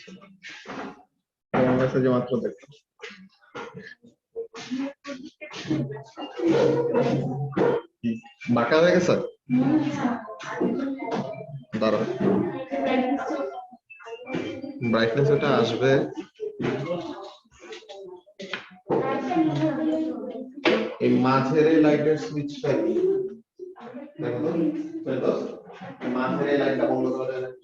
তোমার মেসেজে মাত্র দেখো বাঁকা হয়ে গেছে দাঁড়াও ব্রাইটনেস এটা আসবে এই মাঝের এই লাইটের সুইচটা কি দেখো তো করে দাও মাঝের এই লাইটটা বন্ধ করে দেন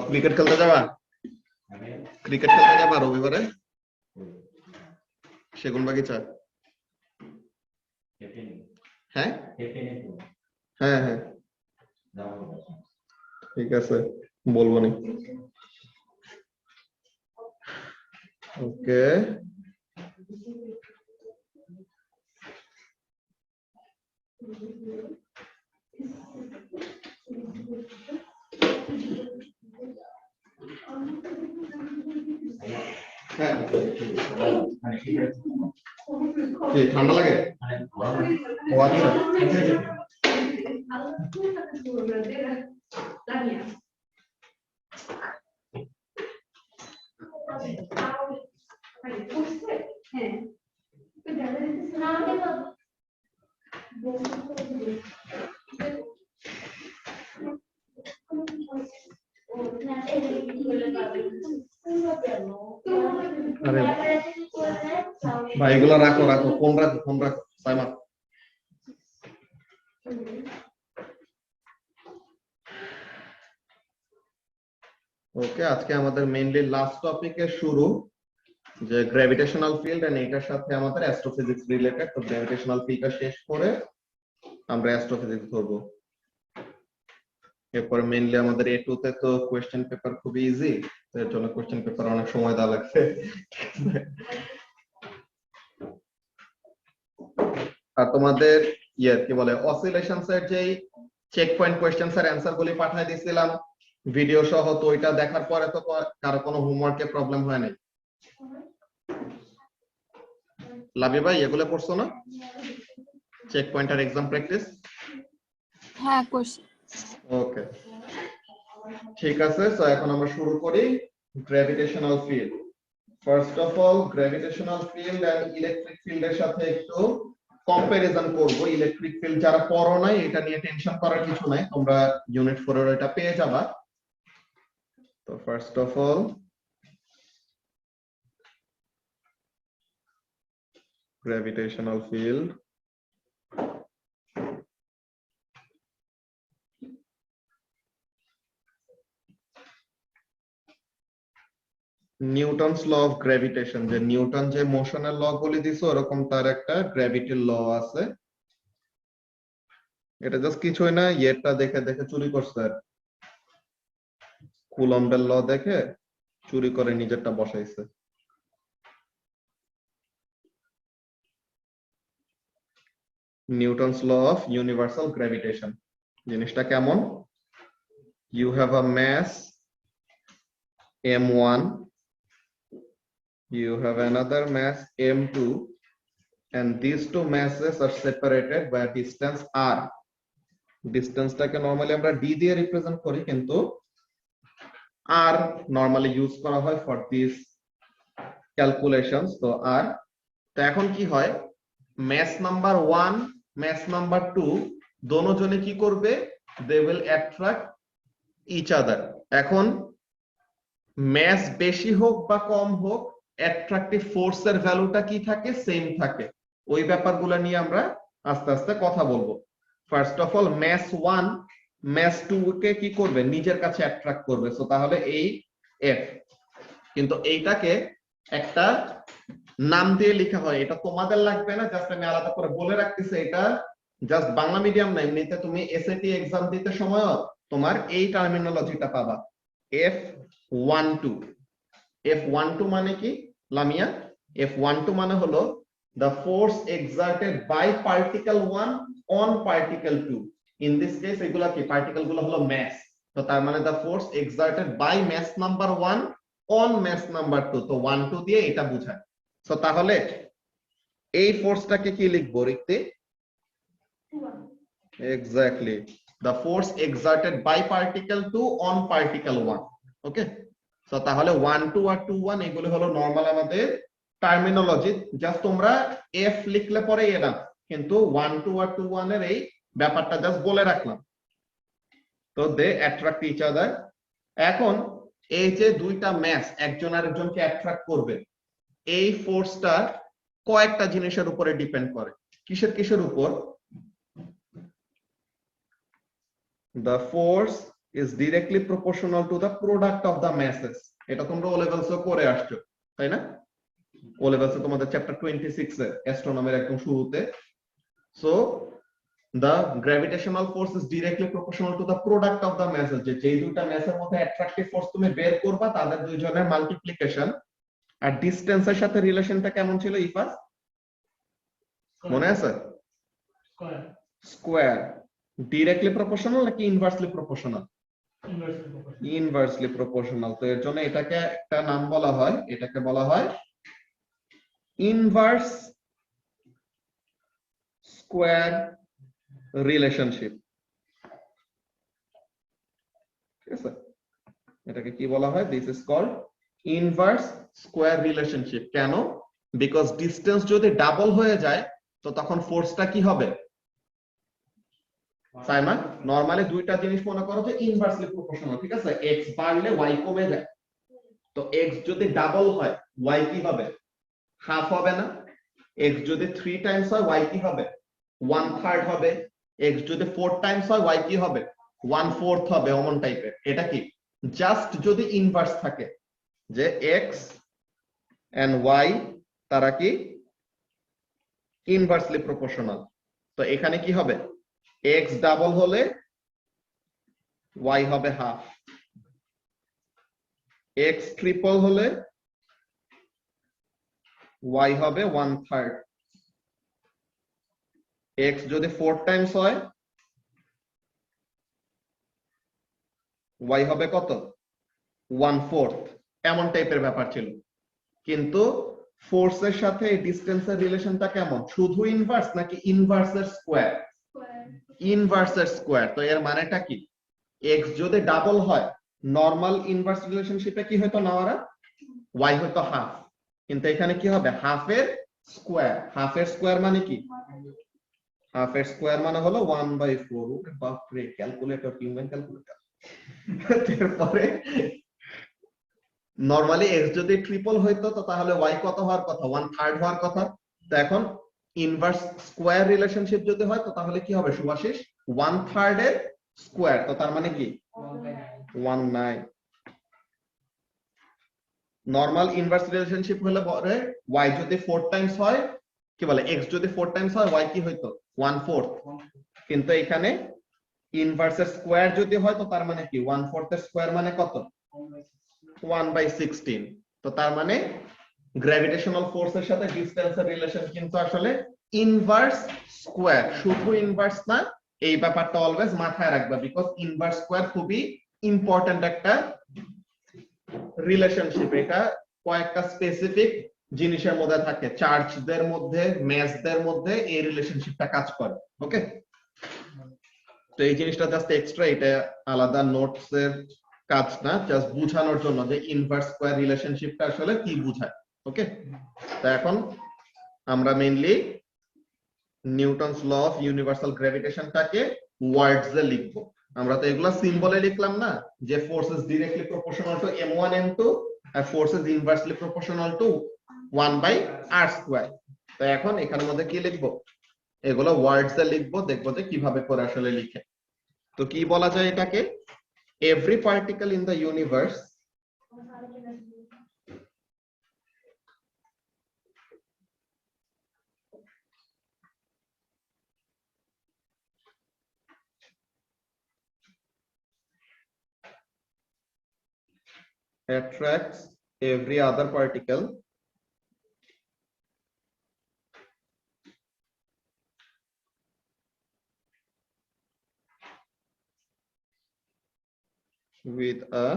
ক্রিকেট খেলতে যাবা ক্রিকেট খেলতে যাবা রবিবারে সেগুনবাগিচা হ্যাঁ হ্যাঁ হ্যাঁ ঠিক আছে বলবো নি ওকে ঠান্ডা লাগে ও আচ্ছা আরে ভাই এগুলো রাখো রাখো ফোন রাখো সাইমা ওকে আজকে আমাদের মেইনলি লাস্ট টপিকে শুরু যে গ্র্যাভিটেশনাল ফিল্ড এন্ড এটার সাথে আমাদের অ্যাস্ট্রোফিজিক্স রিলেটেড তো গ্র্যাভিটেশনাল ফিল্ডটা শেষ করে আমরা অ্যাস্ট্রোফিজিক্স ধরবো এরপর মেইনলি আমাদের A2 তে তো কোশ্চেন পেপার খুব ইজি এর জন্য কোশ্চেন পেপার অনেক সময় দেওয়া লাগছে আর তোমাদের কি বলে অসিলেশনস এর যেই চেক পয়েন্ট কোশ্চেনস এর অ্যানসার গুলি পাঠিয়ে দিয়েছিলাম ভিডিও সহ তো ওইটা দেখার পরে তো কারো কোনো হোমওয়ার্কে প্রবলেম হয় নাই লাভি ভাই এগুলো পড়ছো না চেক পয়েন্ট আর এক্সাম প্র্যাকটিস হ্যাঁ করছি ওকে ঠিক আছে সো এখন আমরা শুরু করি gravitational field first of all gravitational field and electric ফিল্ডের সাথে একটু কম্পারিজন করব ইলেকট্রিক ফিল্ড যারা পড়ো নাই এটা নিয়ে টেনশন করার কিছু নাই তোমরা ইউনিট 4 এর এটা পেয়ে যাবা তো first of all gravitational field Newton's law of gravitation যে নিউটন যে মোশনের ল গুলি দিছে এরকম তার একটা গ্র্যাভিটির ল আছে এটা জাস্ট কিছুই না এটা দেখে দেখে চুরি করছে আর কুলম্বের ল দেখে চুরি করে নিজেরটা বসাইছে Newton's law of universal gravitation জিনিসটা কেমন you have a mass m1 you have another mass m2 and these two masses are separated by a distance r distance টাকে নরমালি আমরা d দিয়ে রিপ্রেজেন্ট করি কিন্তু r নরমালি ইউজ করা হয় for these calculations তো r তো এখন কি হয় mass number 1 mass number 2 দোনো জনে কি করবে they will attract each other এখন mass বেশি হোক বা কম হোক অ্যাট্রাকটিভ ফোর্সের ভ্যালুটা কি থাকে সেম থাকে ওই ব্যাপারগুলো নিয়ে আমরা আস্তে আস্তে কথা বলবো first of all mass 1 mass 2 কে কি করবে নিজের কাছে অ্যাট্রাক্ট করবে সো তাহলে এই F কিন্তু এইটাকে একটা নাম দিয়ে লেখা হয়, এটা তোমাদের লাগবে না, জাস্ট আমি আলাদা করে বলে রাখতেছি। এটা জাস্ট বাংলা মিডিয়াম না, এমনিতে তুমি এসএটি এক্সাম দিতে সময় তোমার এই টার্মিনোলজিটা পাবা। F12, F12 মানে কি লামিয়া? F12 মানে হলো the force exerted by particle 1 on particle 2. In this case এগুলা কি, পার্টিকেল গুলো হলো mass, তো তার মানে the force exerted by mass number 1 on mass number 2, তো 1 2 দিয়ে এটা বোঝায়। তো তাহলে এই ফোর্সটাকে কি লিখবো Rikti? Exactly, the force exerted by particle 2 on particle 1. Okay, তো তাহলে 1 2 আর 2 1 এগুলো হলো নরমাল আমাদের টার্মিনোলজি। জাস্ট তোমরা এফ লিখলে পরে এনা, কিন্তু 1 2 আর 2 1 এর এই ব্যাপারটা জাস্ট বলে রাখলাম। তো দে অ্যাট্রাক্ট ইচ আদার। এখন এই যে দুইটা ম্যাস একজন আরেকজনকে অ্যাট্রাক্ট করবে, এই ফোর্সটা কয়েকটা জিনিসের উপরে ডিপেন্ড করে। কিসের কিসের উপর? The force is directly proportional to the product of the masses. এটা তোমরা ও লেভেলসে করে আসছো, তাই না? ও লেভেলসে তোমাদের চ্যাপ্টার 26 এ অ্যাস্ট্রোনমির একদম শুরুতে। So the gravitational force is directly proportional to the product of the masses. যে দুইটা ম্যাসের মধ্যে অ্যাট্রাকটিভ ফোর্স তুমি বের করবা, তাদের দুইজনের মাল্টিপ্লিকেশন। আর ডিসটেন্সের সাথে রিলেশনটা কেমন ছিল ইফাস? মনে আছে? স্কয়ার। ডিরেক্টলি প্রপোর্শনাল নাকি ইনভার্সলি প্রপোর্শনাল? Inversely proportional. তো এর জন্য এটাকে একটা নাম বলা হয়, এটাকে বলা হয় ইনভার্স স্কয়ার রিলেশনশিপ। ঠিক আছে, এটাকে কি বলা হয়? This is called inverse square relationship. কেন? বিকজ ডিসটেন্স যদি ডাবল হয়ে যায় তো তখন ফোর্সটা কি হবে? সাইমন, নরমালি দুইটা জিনিস মনে করো যে ইনভার্সলি প্রপোর্শনাল, ঠিক আছে? x বাড়লে y কমে যায়। তো x যদি ডাবল হয় y কি হবে? হাফ হবে না? x যদি 3 টাইমস হয় y কি হবে? 1/3 হবে। x যদি 4 টাইমস হয় y কি হবে? 1/4 হবে, অমন টাইপের। এটা কি জাস্ট যদি ইনভার্স থাকে, যে x and y তারা কি ইনভার্সলি প্রপোর্শনাল, তো এখানে কি হবে? x ডাবল হলে y হবে হাফ, x ট্রিপল হলে y হবে 1/3, x যদি 4 টাইমস হয় y হবে কত? 1/4, এমন টাইপের ব্যাপার ছিল। কিন্তু ফোর্সের সাথে ডিসটেন্সের রিলেশনটা কেমন? শুধু ইনভার্স নাকি ইনভার্সের স্কয়ার? ইনভার্সের স্কয়ার। তো এর মানেটা কি? x যদি ডাবল হয় নরমাল ইনভার্স রিলেশনশিপে কি হতো না, ওরা y হতো হাফ, কিন্তু এখানে কি হবে? হাফের স্কয়ার। হাফের স্কয়ার মানে কি? হাফের স্কয়ার মানে হলো 1/4। বাপ রে, ক্যালকুলেটর, হিউম্যান ক্যালকুলেটর। তারপরে নরমালি x যদি ট্রিপল হইতো তো তাহলে y কত হওয়ার কথা? 1/3 হওয়ার কথা। তো এখন ইনভার্স স্কয়ার রিলেশনশিপ যদি হয় তো তাহলে কি হবে শুভাশিস? 1/3 এর স্কয়ার, তো তার মানে কি 19। নরমাল ইনভার্স রিলেশনশিপ হলে পরে y যদি 4 টাইমস হয়, কি বলে, x যদি 4 টাইমস হয় y কি হইতো? 1/4। কিন্তু এখানে ইনভার্সের স্কয়ার যদি হয় তো তার মানে কি 1/4 এর স্কয়ার মানে কত? 1/16। তো তার মানে গ্র্যাভিটেশনাল ফোর্সের সাথে ডিসটেন্সের রিলেশন কিন্তু আসলে ইনভার্স স্কয়ার, শুধু ইনভার্স না। এই ব্যাপারটা অলওয়েজ মাথায় রাখবা, বিকজ ইনভার্স স্কয়ার খুবই ইম্পর্টেন্ট একটা রিলেশনশিপ। এটা কয়েকটা স্পেসিফিক জিনিসের মধ্যে থাকে, চার্জদের মধ্যে, ম্যাসদের মধ্যে এই রিলেশনশিপটা কাজ করে। ওকে, তো এই জিনিসটা জাস্ট এক্সট্রা, এটা আলাদা নোটস এর কাজ না, জাস্ট বোঝানোর জন্য যে ইনভার্স স্কয়ার রিলেশনশিপটা আসলে কি বোঝায়। ওকে, তো এখন আমরা mainly Newton's law of universal গ্র্যাভিটেশনটাকে ওয়ার্ডস এ লিখবো। আমরা তো এগুলা সিম্বলে লিখলাম না, যে force is directly proportional to m1 m2 আর force is inversely proportional to 1/r²। তো এখন এখানের মধ্যে কি লিখবো? এগুলো ওয়ার্ডস এ লিখবো, দেখবো যে কিভাবে করে আসলে লিখে। তো কি বলা যায় এটাকে? Every particle in the universe attracts every other particle with a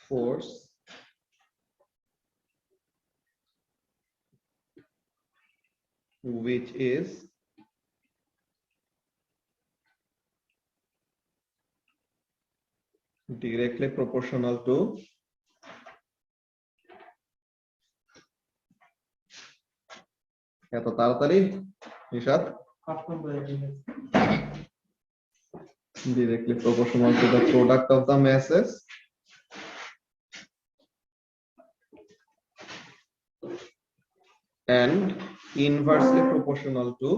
force which is directly proportional to এত তাড়াতাড়ি Nishat directly proportional to the product of the masses and inversely proportional to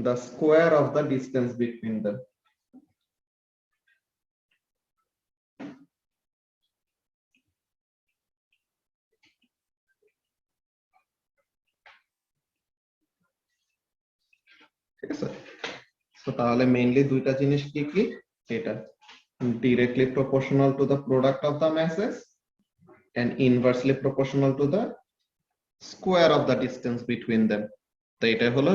the square of the distance between them. ঠিক আছে, so তাহলে mainly দুইটা জিনিস কি কি, এটা directly proportional to the product of the masses and inversely proportional to the square of the distance between them. তো এটা হলো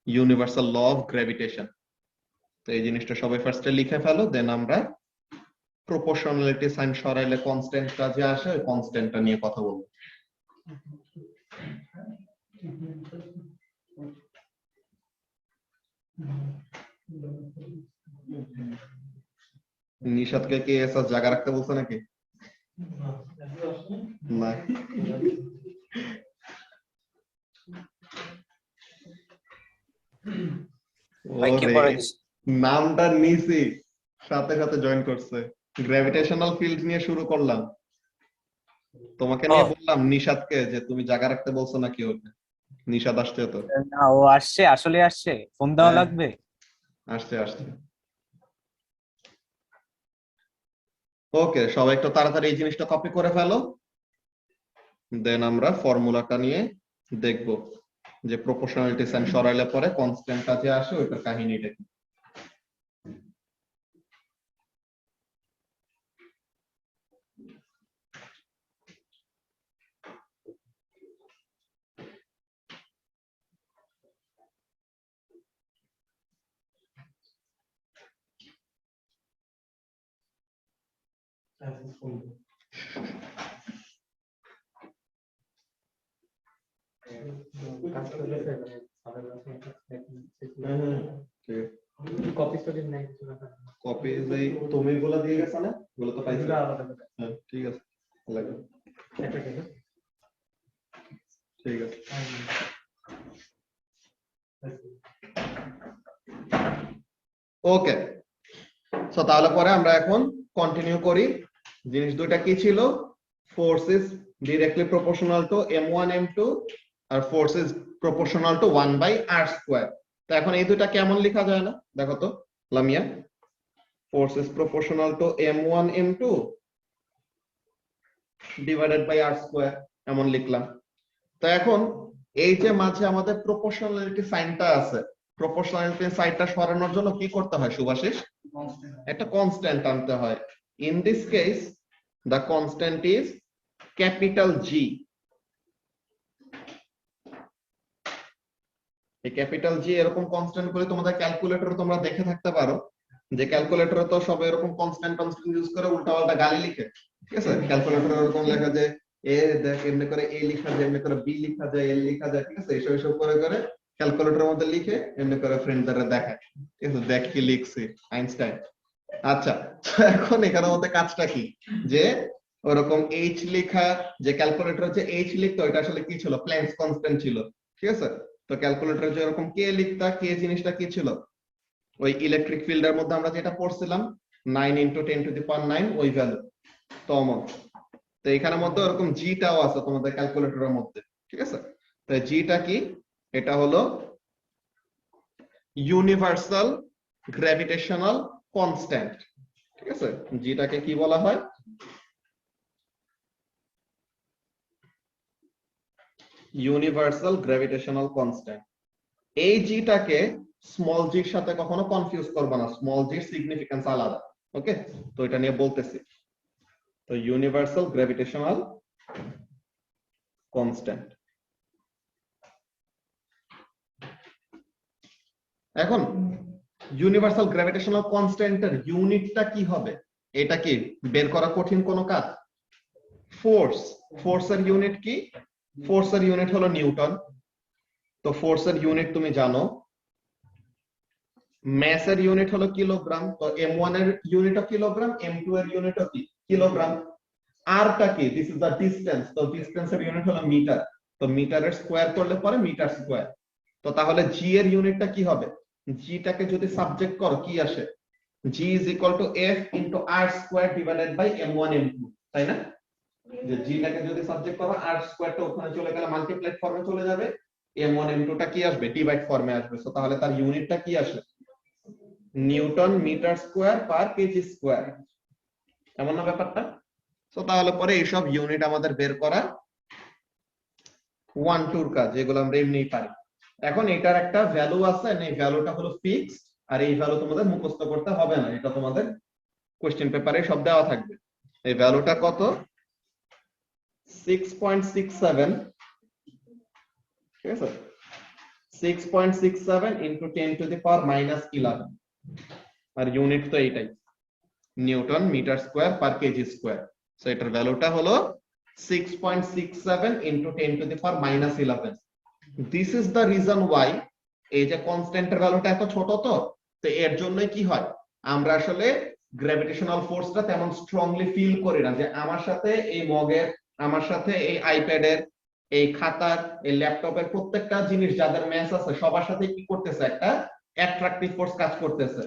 ইউনিভার্সাল ল অফ গ্র্যাভিটেশন। তো এই জিনিসটা সবাই ফার্স্টে লিখে ফেলো, দেন আমরা প্রপোর্শনালিটি সাইন সরাইলে কনস্ট্যান্টটা যে আসে ওই কনস্ট্যান্টটা নিয়ে কথা বলবো। নিশাদকে কি এসব জায়গা রাখতে বলছো নাকি? না, নামটা নিছি সাথে সাথে জয়েন করছে, গ্র্যাভিটেশনাল ফিল্ড নিয়ে শুরু করলাম, তোমাকে নিয়ে বললাম নিশাদকে যে তুমি জায়গা রাখতে বলছো নাকি ওকে। নিশাদ আসছে তো? না, ও আসছে, আসলে আসছে, ফোন দেওয়া লাগবে। আসছে আসছে। ওকে, সবাই একটু তাড়াতাড়ি এই জিনিসটা কপি করে ফেলো, দেন আমরা ফর্মুলাটা নিয়ে দেখব যে প্রপোর্শনালিটি সাইন সরাইলে পরে কনস্ট্যান্টটা যে আসে ওইটার কাহিনীটা কি। কপি যেই তুমি গুলো দিয়ে গেছ না, গুলো তো পাইছো। হ্যাঁ ঠিক আছে, লাগবে ঠিক আছে। ওকে, সো তাহলে পরে আমরা এখন কন্টিনিউ করি। জিনিস দুইটা কি ছিল? Force is directly proportional to m1 m2 আর force is proportional to 1/r²। তো এখন এই দুইটা কেমন লেখা যায় না দেখো তো Lamia. Force is proportional to m1 m2 divided by r², এমন লিখলাম। তো এখন এই যে মাঝে আমাদের প্রপোর্শনালিটি সাইনটা আছে, প্রপোর্শনালিটি সাইনটা সরানোর জন্য কি করতে হয় শুভাশিস? একটা কনস্ট্যান্ট আনতে হয়। In this case the constant is capital G. এই ক্যাপিটাল জি এরকম কনস্ট্যান্ট করে তোমাদের ক্যালকুলেটরে তোমরা দেখে থাকতে পারো যে ক্যালকুলেটরে তো সব এরকম কনস্ট্যান্ট ইউজ করে উল্টাপাল্টা গালি লিখে। ঠিক আছে, ক্যালকুলেটরে এরকম লেখা যায় এ দেখ এমনি করে এ লেখা যায়, এমনি করে বি লেখা যায়, এল লেখা যায়। ঠিক আছে, এইসব করে করে ক্যালকুলেটরের মধ্যে লিখে এমনি করে ফ্রেন্ডদের দেখায়। ঠিক আছে, দেখ কি লিখছে আইনস্টাইন। আচ্ছা, এখন এখানের মধ্যে কাজটা কি, যে ওরকম এইচ লেখা, যে ক্যালকুলেটরে যে এইচ লিখতো এটা আসলে কি ছিল? প্ল্যাঙ্কস কনস্ট্যান্ট ছিল। ঠিক আছে, তো ক্যালকুলেটরে যে এরকম কে লিখতা, কে জিনিসটা কি ছিল? ওই ইলেকট্রিক ফিল্ডের মধ্যে আমরা যেটা পড়ছিলাম 9 × 10⁹ ওই ভ্যালু তমন। তো এখানের মধ্যে এরকম জিটাও আছে তোমাদের ক্যালকুলেটরের মধ্যে। ঠিক আছে, তো জিটা কি? এটা হলো ইউনিভার্সাল গ্র্যাভিটেশনাল কনস্ট্যান্ট। ঠিক আছে, জিটাকে কি বলা হয়? Universal gravitational constant. এই জিটাকে স্মল জির সাথে কখনো কনফিউজ করবা না, স্মল জির সিগনিফিকেন্স আলাদা। ওকে, তো এটা নিয়ে বলতেছি। তো ইউনিভার্সাল গ্র্যাভিটেশনাল কনস্ট্যান্ট। এখন ইউনিভার্সাল গ্র্যাভিটেশনাল কনস্ট্যান্টের ইউনিটটা কি হবে, এটা কি বের করা কঠিন কোনো কাজ? ফোর্স, ফোর্সের ইউনিট কি? ফোর্সের ইউনিট হলো নিউটন। তো ফোর্সের ইউনিট তুমি জানো। ম্যাসের ইউনিট হলো কিলোগ্রাম, তো m1 এর ইউনিটও কিলোগ্রাম, m2 এর ইউনিটও কি কিলোগ্রাম। আরটা কি? দিস ইজ দ্য ডিসটেন্স, তো ডিসটেন্সের ইউনিট হলো মিটার, তো মিটারের স্কয়ার করলে পরে মিটার স্কয়ার। তো তাহলে জি এর ইউনিটটা কি হবে? জিটাকে যদি সাবজেক্ট করো কি আসে? g is equal to f into r square divided by m1 m2, তাই না? যে g টাকে যদি সাবজেক্ট করো r স্কয়ারটা ওখানে চলে গেলে মাল্টিপ্লাইড ফর্মে চলে যাবে, m1 m2 টা কি আসবে? ডিভাইড ফর্মে আসবে। সো তাহলে তার ইউনিটটা কি আসে? Newton metre square per kg square, এমন না ব্যাপারটা? সো তাহলে পরে এইসব ইউনিট আমাদের বের করা 1-2 কাজ, যেগুলো আমরা এমনিই পারি। এখন এটার একটা ভ্যালু আছে, এই ভ্যালুটা হলো ফিক্সড, আর এই ভ্যালু তোমাদের মুখস্থ করতে হবে না, এটা তোমাদের কোশ্চেন পেপারে সব দেওয়া থাকবে। এই ভ্যালুটা কত? 6.67, ঠিক আছে? 6.67 into 10 to the power minus 11, আর ইউনিট তো এইটাই, newton metre square per kg square. So এটার ভ্যালুটা হলো 6.67 into 10 to the power minus 11. This is the reason why এই যে কনস্ট্যান্টের ভ্যালুটা এত ছোট, তো এর জন্যই কি হয়, আমরা আসলে গ্র্যাভিটেশনাল ফোর্সটা তেমন স্ট্রংলি ফিল করি না। যে আমার সাথে এই মগের, আমার সাথে এই আইপ্যাডের, এই খাতার, এই ল্যাপটপের প্রত্যেকটা জিনিস যাদের ম্যাস আছে সবার সাথে কি করতেছে? একটা অ্যাট্রাকটিভ ফোর্স কাজ করতেছে।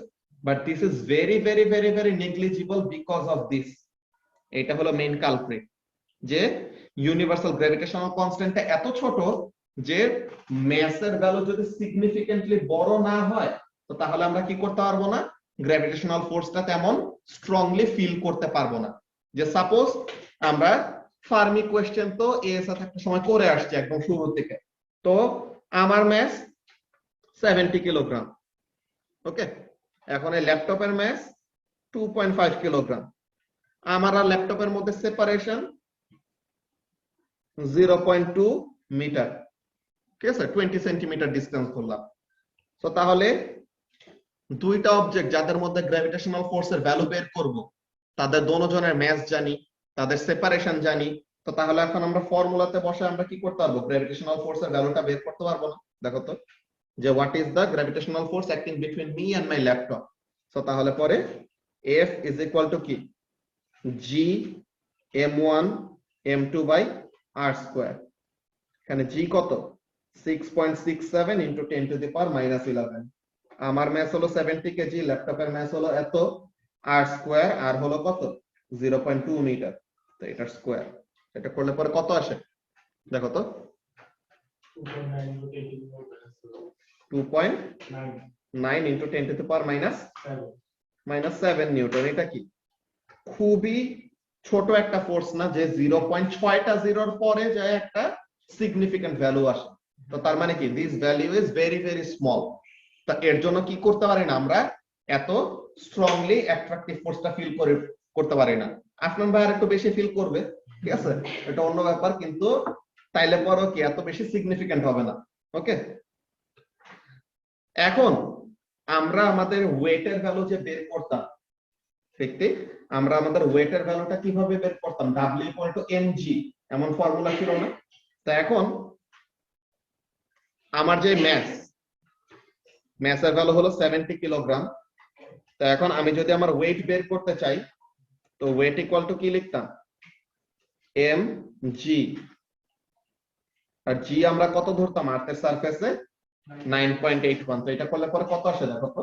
But this is very very very very negligible because of this. এটা হলো মেইন কালপ্রিট, যে ইউনিভার্সাল গ্র্যাভিটেশনাল কনস্ট্যান্টটা এত ছোট যে ম্যাসের ভ্যালু যদি সিগনিফিকেন্টলি বড় না হয়, তো তাহলে আমরা কি করতে পারবো না? গ্র্যাভিটেশনাল ফোর্সটা তেমন স্ট্রংলি ফিল করতে পারবো না। যে সাপোজ আমরা ফার্মি কোয়েশ্চেন তো এএসএ একটা সময় করে আসছে একদম শুরু থেকে, তো আমার ম্যাস 70 কিলোগ্রাম, ওকে। এখন এই ল্যাপটপের ম্যাস 2.5 কিলোগ্রাম, আমার আর ল্যাপটপের মধ্যে সেপারেশন 0.2 মিটার, ঠিক আছে? 20 সেন্টিমিটার ডিসটেন্স ধরলাম। তো তাহলে দুইটা অবজেক্ট যাদের মধ্যে গ্র্যাভিটেশনাল ফোর্সের ভ্যালু বের করব, তাদের দোনোজনের ম্যাস জানি, তাদের সেপারেশন জানি, তো তাহলে এখন আমরা ফর্মুলাতে বসে আমরা কি করতে পারবো? গ্র্যাভিটেশনাল ফোর্সের ভ্যালুটা বের করতে পারবো না? দেখো তো, যে what is the gravitational force acting between me and my laptop. So তাহলে পরে F ইজ ইকুয়াল টু কি? G m1 m2 by r square. এখানে G কত? 6.67 into 10 to the power minus 11। আমার ম্যাস হলো 70 কেজি, ল্যাপটপের ম্যাস হলো এত, আর স্কয়ার, আর হলো কত? 0.2 মিটার, তো এটার স্কয়ার। এটা করলে পরে কত আসে দেখো তো? 2.9 into 10 to the power minus 7 Newton. এটা কি খুবই ছোট একটা ফোর্স না, যে 0.6টা জিরোর পরে যায় একটা সিগনিফিকেন্ট ভ্যালু আসে। তো তার মানে কি this value is very very small. তা এর জন্য কি করতে পারি না আমরা? এত স্ট্রংলি অ্যাট্রাকটিভ ফোর্সটা ফিল করতে পারি না। আফনান ভাই আর একটু বেশি ফিল করবে, ঠিক আছে, এটা অন্য ব্যাপার, কিন্তু তাইলে পরও কি এত বেশি সিগনিফিকেন্ট হবে না। ওকে, এখন আমরা আমাদের ওয়েটের ভ্যালু যে বের করতাম, ঠিক ঠিক আমরা আমাদের ওয়েটের ভ্যালুটা কিভাবে বের করতাম? W = mg, এমন ফর্মুলা ছিল না? তো এখন আমার যে ম্যাসের ভ্যালু হলো 70 কিলোগ্রাম, তো এখন আমি যদি আমার ওয়েট বের করতে চাই, তো ওয়েট ইকুয়াল টু কি লিখতাম? mg, আর g আমরা কত ধরতাম? আর্থের সারফেসে 9.81। তো এটা করলে পরে কত আসে দেখো তো?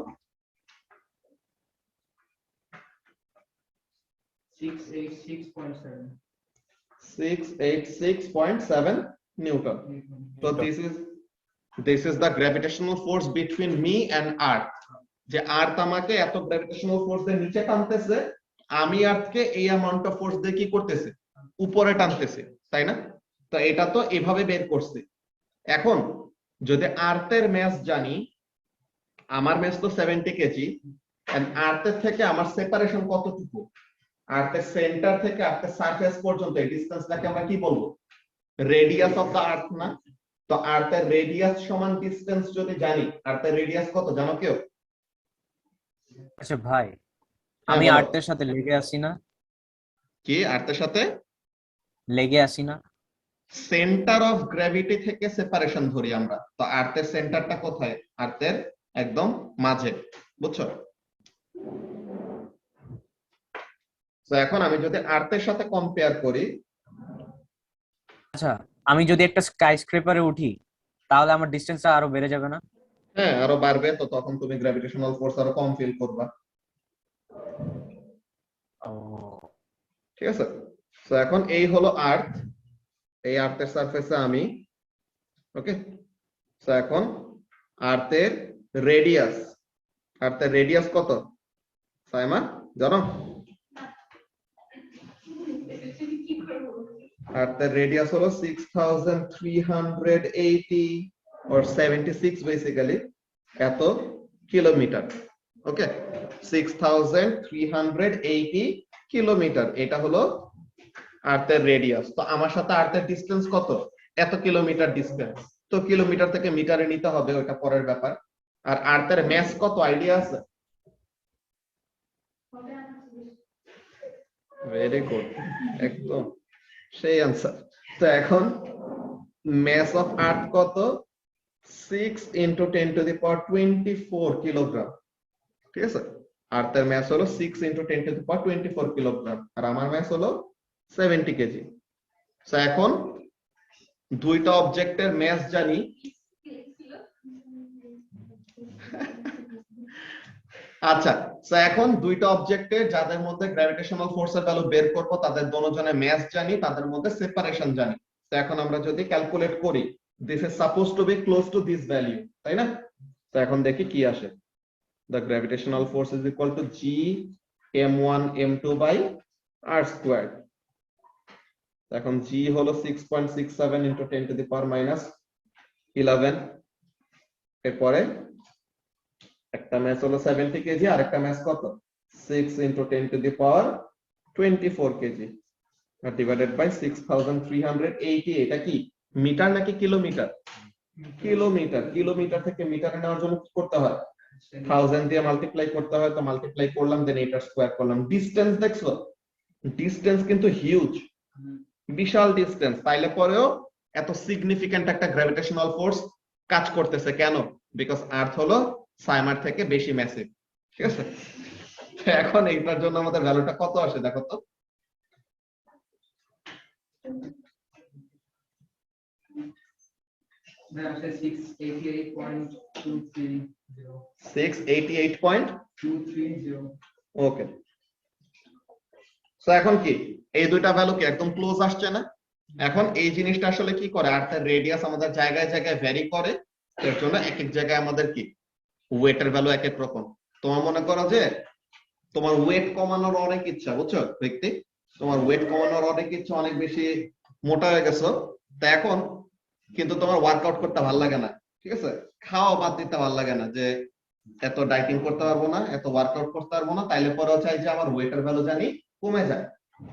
686.7 নিউটন। তো this is the gravitational force between me and earth, যে আর্থ আমাকে এত গ্র্যাভিটেশনাল ফোর্স দিয়ে নিচে টানতেছে, আমি আর্থকে এই অ্যামাউন্ট অফ ফোর্স দিয়ে কি করতেছে? উপরে টানতেছে, তাই না? তো এটা তো এভাবে বের করছে। এখন যদি আর্থের ম্যাস জানি, আমার ম্যাস তো 70 কেজি, এন্ড আর্থের থেকে আমার সেপারেশন কতটুকু, আর্থের সেন্টার থেকে আর্থের সারফেস পর্যন্ত এই ডিসটেন্সটাকে আমরা কি বলবো, রেডিয়াস অফ দা আর্থ না? তো আর্থের রেডিয়াস সমান ডিসটেন্স যদি জানি, আর্থের রেডিয়াস কত জানো কেউ? আচ্ছা ভাই, হ্যাঁ, আমি বলো। আর্থের সাথে লেগে আসি না? কি আর্থের সাথে? লেগে আসি না? সেন্টার অফ গ্র্যাভিটি থেকে সেপারেশন ধরি আমরা, তো আর্থের সেন্টারটা কোথায়? আর্থের একদম মাঝে, বুঝছো? তো এখন আমি যদি আর্থের সাথে কম্পেয়ার করি, আচ্ছা, আমি যদি একটা স্কাই স্ক্রেপারে উঠি তাহলে আমার ডিস্টেন্সটা আরো বেড়ে যাবে না? হ্যাঁ আরো বাড়বে, তো তখন তুমি গ্র্যাভিটেশনাল ফোর্স আরো কম ফিল করবা, ও ঠিক আছে? তো এখন এই হলো আর্থ, এই আর্থের সারফেসে আমি, ওকে। তো এখন আর্থের রেডিয়াস, আর্থের রেডিয়াস কত সাইমা জানো? আর্থের রেডিয়াস হলো 6380 or 76 বেসিক্যালি এত কিলোমিটার, ওকে। 6380 কিলোমিটার, এটা হলো আর্থের রেডিয়াস। তো আমার সাথে আর্থের ডিসটেন্স কত? এত কিলোমিটার ডিসটেন্স, তো কিলোমিটার থেকে মিটারে নিতে হবে, ওটা পরের ব্যাপার। আর আর্থের ম্যাস কত আইডিয়া আছে? ভেরি গুড, একদম সেই আনসার। তো এখন ম্যাস অফ আর্থ কত? 6 into 10 to the power 24 kilogram, ঠিক আছে? আর্থের ম্যাস হলো 6 into 10 to the power 24 kilogram, আর আমার ম্যাস হলো 70 কেজি। তো এখন দুইটা অবজেক্টের ম্যাস জানি, আচ্ছা। তো এখন দুইটা অবজেক্টের যাদের মধ্যে গ্র্যাভিটেশনাল ফোর্সের ভ্যালু বের করব, তাদের দুজনের ম্যাস জানি, তাদের মধ্যে সেপারেশন জানি। তো এখন আমরা যদি ক্যালকুলেট করি, this is suppose to be close to this value, তাই না? তো এখন দেখি কি আসে। The gravitational force is equal to G m1 m2 by r squared. এখন G হলো 6.67 into 10 to the power minus 11, এরপরে একটা ম্যাস হলো 70 কেজি, আর একটা ম্যাস কত? 6 into 10 to the power 24 kg divided by 6380। এটা কি মিটার নাকি কিলোমিটার? কিলোমিটার। কিলোমিটার থেকে মিটারে নেওয়ার জন্য কি করতে হয়? 1000 দিয়ে মাল্টিপ্লাই করতে হয়, তো মাল্টিপ্লাই করলাম, দেন এটা স্কয়ার করলাম। ডিসটেন্স দেখছো? ডিসটেন্স কিন্তু হিউজ, বিশাল ডিসটেন্স। তাইলে পরেও এত সিগনিফিক্যান্ট একটা গ্র্যাভিটেশনাল ফোর্স কাজ করতেছে কেন? বিকজ আর্থ হলো সাইমার থেকে বেশি ম্যাসিভ, ঠিক আছে? এখন এইটার জন্য আমাদের ভ্যালুটা কত আসে দেখো তো। আসলে 688.230 688.230। ওকে, তো এখন কি এই দুইটা ভ্যালু কি একদম ক্লোজ আসছে না? এখন এই জিনিসটা আসলে কি করে, আর্থের রেডিয়াস আমাদের জায়গায় জায়গায় ভ্যারি করে, এর জন্য এক এক জায়গায় আমাদের কি ওয়েটের ভ্যালু এক এক রকম। তোমার মনে করো যে তোমার ওয়েট কমানোর অনেক ইচ্ছা, বুঝছো ব্যক্তি, তোমার ওয়েট কমানোর অনেক ইচ্ছা, অনেক বেশি মোটা হয়ে গেছো, তা এখন কিন্তু তোমার ওয়ার্কআউট করতে ভালো লাগে না, ঠিক আছে? খাওয়া বাদ দিতে ভালো লাগে না, যে এত ডাইটিং করতে পারবো না, এত ওয়ার্কআউট করতে পারবো না, তাইলে পরেও চাই যে আমার ওয়েটের ভ্যালু জানি কমে যায়।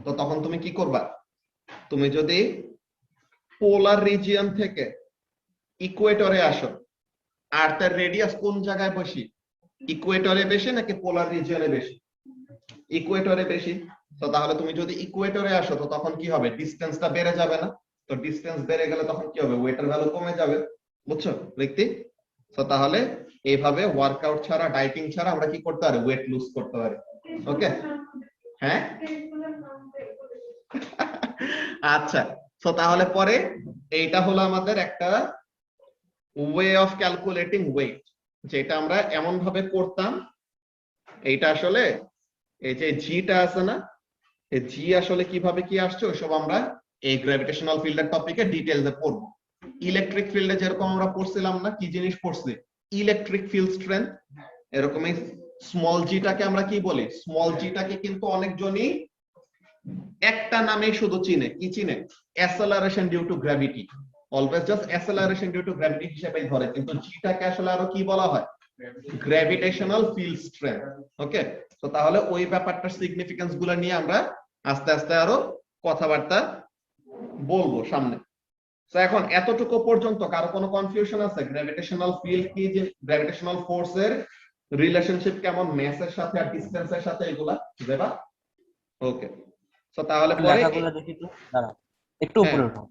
তো তখন তুমি কি করবা? তুমি যদি পোলার রিজিয়ন থেকে ইকুয়েটরে আসো, আর্থের রেডিয়াস কোন জায়গায় বেশি? ইকুয়েটরে বেশি নাকি পোলার রিজিয়নে বেশি? ইকুয়েটরে বেশি। তো তাহলে তুমি যদি ইকুয়েটরে আসো, তো তখন কি হবে? ডিসটেন্সটা বেড়ে যাবে না? তো ডিসটেন্স বেড়ে গেলে তখন কি হবে? ওয়েটের ভ্যালু কমে যাবে, বুঝছো ব্যক্তি? তো তাহলে এইভাবে ওয়ার্কআউট ছাড়া, ডাইটিং ছাড়া আমরা কি করতে পারি? ওয়েট লুজ করতে পারি, ওকে? হ্যাঁ, আচ্ছা। তো তাহলে পরে এইটা হলো আমাদের একটা ওয়ে অফ ক্যালকুলেটিং ওয়েট, যেটা আমরা এমন ভাবে করতাম। এইটা আসলে এই যে জিটা আছে না, এই জি আসলে কিভাবে কি আসছে ওইসব আমরা এই গ্র্যাভিটেশনাল ফিল্ডের টপিকে ডিটেইলসে পড়বো। ইলেকট্রিক ফিল্ডে যেরকম আমরা পড়ছিলাম না, কি জিনিস পড়ছি? Electric field strength. এরকমই স্মল জিটাকে আমরা কি বলি? স্মল জিটাকে কিন্তু অনেকজনই একটা নামেই শুধু চিনে, কি চিনে? Acceleration due to gravity. Always just acceleration due to gravity হিসেবেই ধরে, কিন্তু জিটাকে আসলে আরো কি বলা হয়, গ্র্যাভিটেশনাল ফিল্ড স্ট্রেংথ। ওকে, তো তাহলে ওই ব্যাপারটার সিগনিফিকেন্স গুলো নিয়ে আমরা আস্তে আস্তে আরো কথাবার্তা বলবো সামনে। তো এখন এতটুকু পর্যন্ত কারো কোনো কনফিউশন আছে? গ্র্যাভিটেশনাল ফিল্ড কি, যে গ্র্যাভিটেশনাল ফোর্সের রিলেশনশিপ কেমন ম্যাসের সাথে আর ডিসটেন্সের সাথে, এগুলা দেবা? ওকে, তো তাহলে পরে লেখাগুলো দেখি তো, দাঁড়াও একটু হ্যাঁ, উপরে উঠো,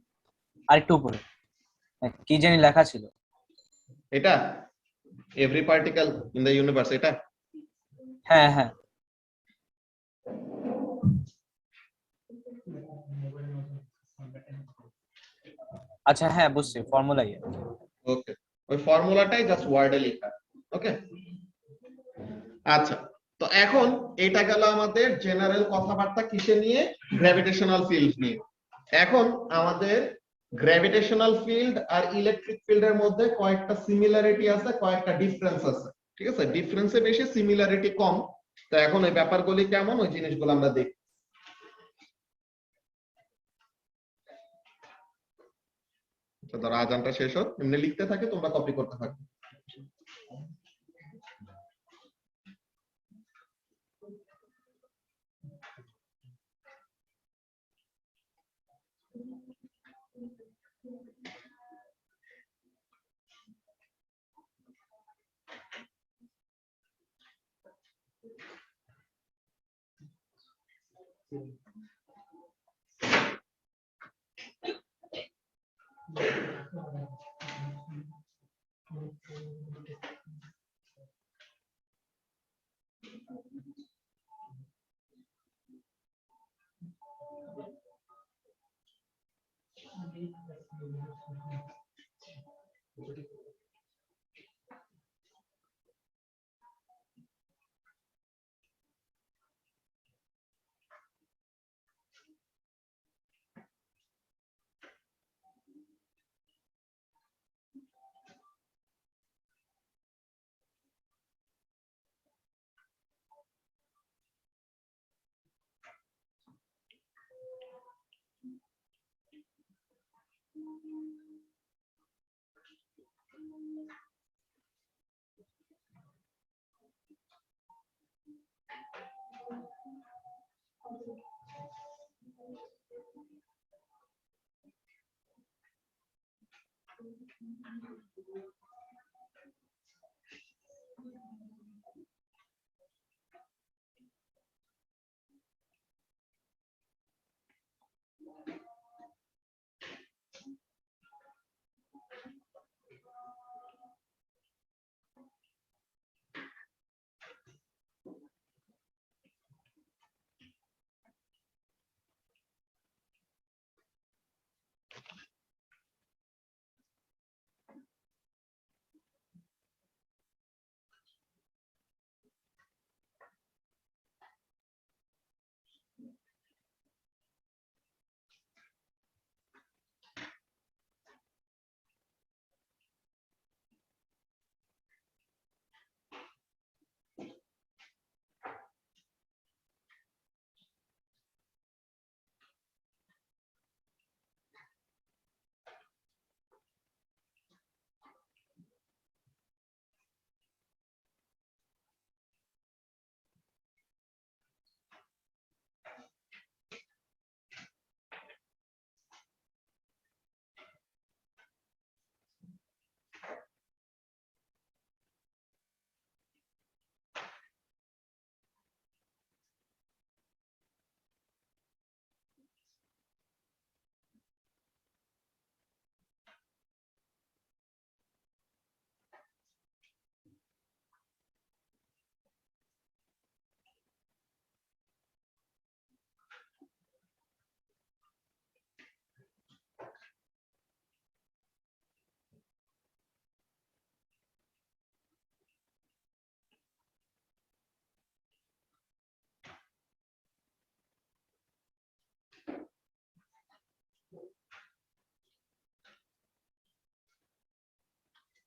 আর একটু উপরে। কি জানি লেখা ছিল। এটা every particle in the universe, এটা হ্যাঁ হ্যাঁ, আচ্ছা হ্যাঁ বুঝছি, ফর্মুলাই। ওকে, ওই ফর্মুলাটাই জাস্ট ওয়ার্ডে লেখা। ওকে, আচ্ছা, তো এখন এটা গেল আমাদের জেনারেল কথাবার্তা কিসে নিয়ে, গ্র্যাভিটেশনাল ফিল্ড নিয়ে। এখন আমাদের গ্র্যাভিটেশনাল ফিল্ড আর ইলেকট্রিক ফিল্ডের মধ্যে কয়েকটা সিমিলারিটি আছে, কয়েকটা ডিফারেন্স আছে। ঠিক আছে, ডিফারেন্সে বেশি, সিমিলারিটি কম। তো এখন ওই ব্যাপারগুলি কেমন, ওই জিনিসগুলো আমরা দেখি। ধরো আজানটা শেষ হোক, এমনি লিখতে থাকে, তোমরা কপি করতে থাকো।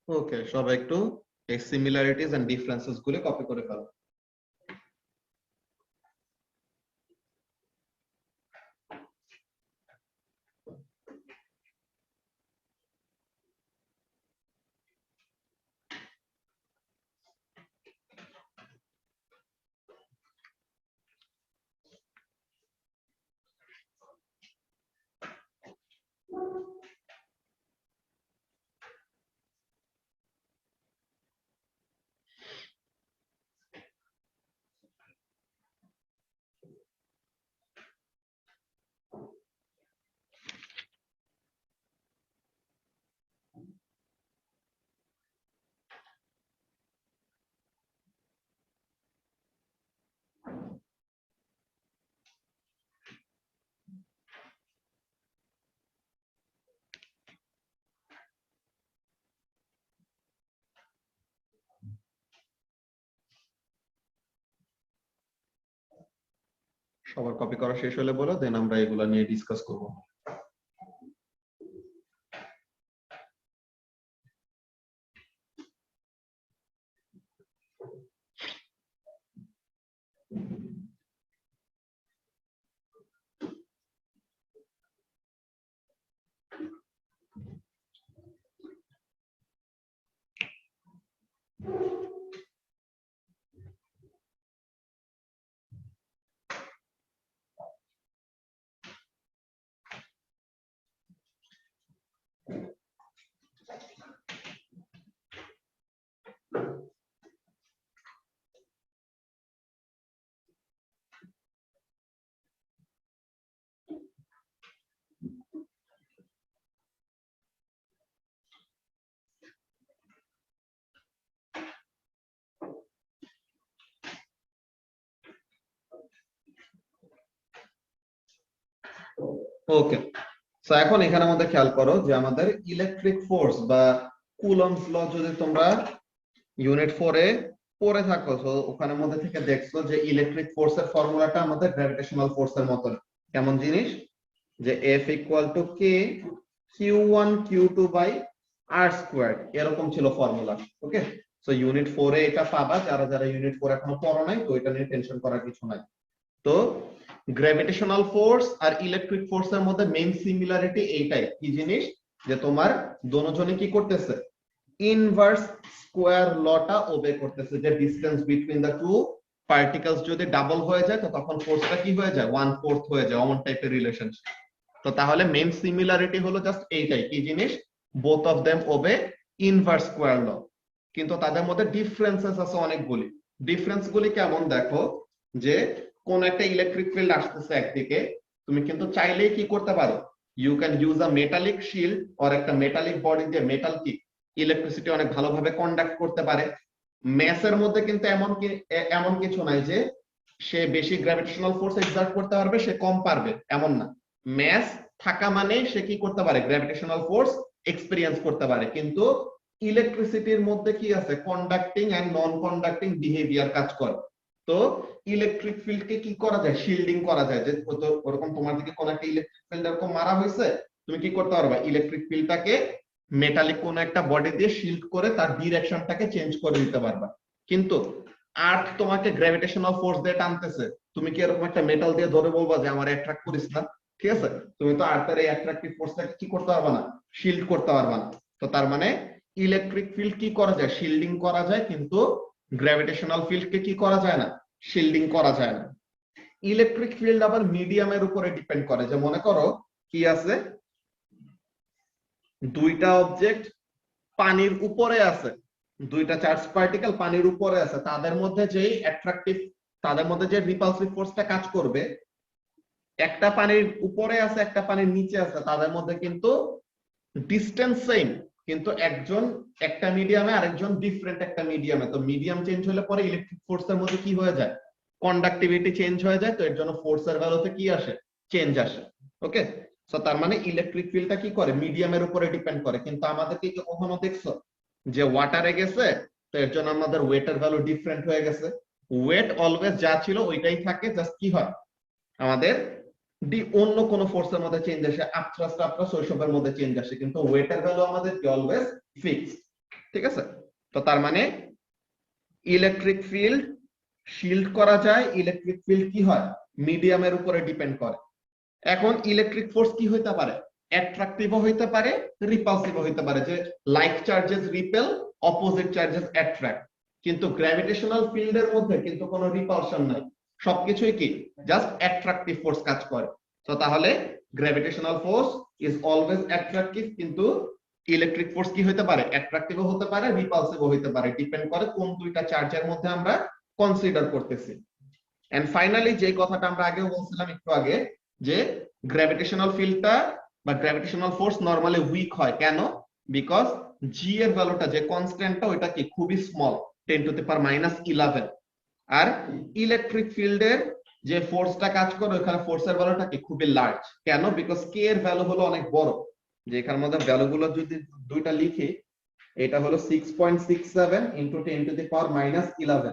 ওকে, সবাই একটু এই সিমিলারিটিজ এন্ড ডিফারেন্সেস গুলো কপি করে ফেলো। সবার কপি করা শেষ হলে বলো, দেন আমরা এগুলা নিয়ে ডিসকাস করব। ওকে, সো এখন এখানে আমাদের খেয়াল করো যে আমাদের ইলেকট্রিক ফোর্স বা কুলম্বস ল যদি তোমরা ইউনিট 4 এ পড়ে থাকো, তো ওখানের মধ্যে থেকে দেখছো যে ইলেকট্রিক ফোর্সের ফর্মুলাটা আমাদের গ্র্যাভিটেশনাল ফোর্সের মতো। কেমন জিনিস? যে F = K Q1 Q2 by R square, এরকম ছিল ফর্মুলা। ওকে, সো ইউনিট 4 এ এটা পাবা, যারা যারা ইউনিট 4 এখনো পড়ো নাই তো এটা নিয়ে টেনশন করার কিছু নাই। তো গ্র্যাভিটেশনাল ফোর্স আর ইলেকট্রিক ফোর্সের মধ্যে মেইন সিমিলারিটি এইটাই, কি জিনিস? যে তোমার দোনোজনে কি করতেছে, ইনভার্স স্কয়ার লটা ওবে করতেছে, যে distance between the two particles যদি ডাবল হয়ে যায় তো তখন ফোর্সটা কি হয়ে যায়, 1/4 হয়ে যায়, অমন টাইপের রিলেশনশিপ। তো তাহলে মেইন সিমিলারিটি হলো জাস্ট এইটাই, কি জিনিস? Both of them obey inverse square law. কিন্তু তাদের মধ্যে ডিফারেন্সেস আছে অনেকগুলি। ডিফারেন্স গুলি কেমন দেখো, যে কোন একটা ইলেকট্রিক ফিল্ড আসতেছে একদিকে, তুমি কিন্তু চাইলেই কি করতে পারো, you can use a metallic shield or একটা মেটালিক বডি দিয়ে মেটাল কি ইলেকট্রিসিটি অনেক ভালোভাবে কন্ডাক্ট করতে পারে। ম্যাসের মধ্যে কিন্তু এমন কিছু নাই যে সে বেশি গ্র্যাভিটেশনাল ফোর্স এক্সার্ট করতে পারবে, সে কম পারবে, এমন না। ম্যাস থাকা মানে সে কি করতে পারে, গ্র্যাভিটেশনাল ফোর্স এক্সপেরিয়েন্স করতে পারে। কিন্তু ইলেকট্রিসিটির মধ্যে কি আছে, conducting and non conducting behaviour কাজ করে। তো ইলেকট্রিক ফিল্ডকে কি করা যায়, শিল্ডিং করা যায়। যে ওরকম তোমার দিকে কোন একটা ইলেকট্রিক ফিল্ড এরকম মারা হয়েছে, তুমি কি করতে পারবা, ইলেকট্রিক ফিল্ডটাকে মেটালিক কোন একটা বডি দিয়ে শিল্ড করে তার ডিরেকশনটাকে চেঞ্জ করে দিতে পারবা। কিন্তু আর্থ তোমাকে গ্র্যাভিটেশনাল ফোর্স দিয়ে টানতেছে, তুমি কি এরকম একটা মেটাল দিয়ে ধরে বলবা যে আমার অ্যাট্রাক্ট করিস না? ঠিক আছে, তুমি তো আর্থের এই অ্যাট্রাকটিভ ফোর্সটাকে কি করতে পারবা না, শিল্ড করতে পারবা না। তো তার মানে ইলেকট্রিক ফিল্ড কি করা যায়, শিল্ডিং করা যায়, কিন্তু গ্র্যাভিটেশনাল ফিল্ডকে কি করা যায় না, শিল্ডিং করা যায় না। ইলেকট্রিক ফিল্ড আবার মিডিয়ামের উপরে ডিপেন্ড করে। যে মনে করো কি আছে, দুইটা অবজেক্ট পানির উপরে আছে, দুইটা চার্জ পার্টিকেল পানির উপরে আছে, তাদের মধ্যে যে অ্যাট্রাকটিভ, তাদের মধ্যে যে রিপালসিভ ফোর্সটা কাজ করবে, একটা পানির উপরে আছে একটা পানির নিচে আছে, তাদের মধ্যে কিন্তু ডিসটেন্স সেম, কিন্তু একজন একটা মিডিয়ামে আরেকজন ডিফারেন্ট একটা মিডিয়ামে। তো মিডিয়াম চেঞ্জ হলে পরে ইলেকট্রিক ফোর্সের মধ্যে কি হয়ে যায়, কন্ডাক্টিভিটি চেঞ্জ হয়ে যায়। তো এর জন্য ফোর্সের ভ্যালুতে কি আসে, চেঞ্জ আসে। ওকে, সো তার মানে ইলেকট্রিক ফিল্ডটা কি করে, মিডিয়ামের উপরে ডিপেন্ড করে। কিন্তু আমাদেরকে কি কখনো দেখছো যে ওয়াটারে গেছে, তো এর জন্য আমাদের ওয়েটের ভ্যালু ডিফারেন্ট হয়ে গেছে? ওয়েট অলওয়েজ যা ছিল ওইটাই থাকে, জাস্ট কি হয় আমাদের অন্য কোন ফোর্সের মধ্যে চেঞ্জ আসে, আপথ্রাস্ট আপথ্রাস্ট ওইসবের মধ্যে চেঞ্জ আসে, কিন্তু ওয়েটের ভ্যালু আমাদের অলওয়েজ ফিক্সড। ঠিক আছে, তো তার মানে ইলেকট্রিক ফিল্ড শিল্ড করা যায়, ইলেকট্রিক ফিল্ড কি হয়, মিডিয়ামের উপরে ডিপেন্ড করে। এখন ইলেকট্রিক ফোর্স কি হইতে পারে, অ্যাট্রাকটিভও হইতে পারে, রিপালসিভও হইতে পারে। যে like charges repel, opposite charges attract. কিন্তু গ্র্যাভিটেশনাল ফিল্ডের মধ্যে কিন্তু কোনো রিপালশন নাই, সবকিছুই কি জাস্ট অ্যাট্রাকটিভ ফোর্স কাজ করে। তো তাহলে gravitational force is always attractive, কিন্তু ইলেকট্রিক ফোর্স কি হইতে পারে, অ্যাট্রাকটিভও হতে পারে, রিপালসিভও হইতে পারে, ডিপেন্ড করে কোন দুইটা চার্জের মধ্যে আমরা কনসিডার করতেছি। এন্ড ফাইনালি যে কথাটা আমরা আগেও বলছিলাম একটু আগে, যে গ্র্যাভিটেশনাল ফিল্ডটা বা গ্র্যাভিটেশনাল ফোর্স নরমালি উইক হয় কেন, বিকজ জি এর ভ্যালুটা যে কনস্ট্যান্টটা ওইটা কি খুবই স্মল, 10⁻11। আর ইলেকট্রিক ফিল্ডের যে ফোর্সটা কাজ করে ওখানে ফোর্সের ভ্যালুটা কি খুবই লার্জ। কেন, বিকজ কে এর ভ্যালু হলো অনেক বড়। যে এখানের মধ্যে ভ্যালুগুলো যদি দুইটা লিখি, এটা হলো 6.67 × 10⁻11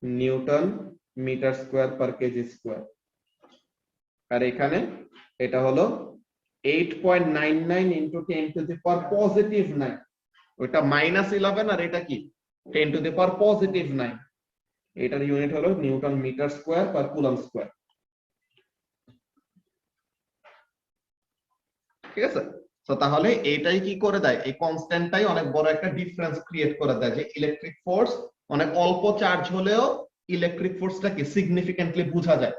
newton metre square per kg square. আর এখানে এটা হলো 8.99 into 10 to the power positive 9। ওটা -11 আর এটা কি 10 টু দি পাওয়ার পজিটিভ 9। এটার ইউনিট হলো newton metre square per coulomb square. ঠিক আছে? তো তাহলে এটাই কি করে দেয়, এই কনস্ট্যান্টটাই অনেক বড় একটা ডিফারেন্স ক্রিয়েট করে দেয় যে ইলেকট্রিক ফোর্স অনেক অল্প চার্জ হলেও ইলেকট্রিক ফোর্সটা কি সিগনিফিকেন্টলি বোঝা যায়।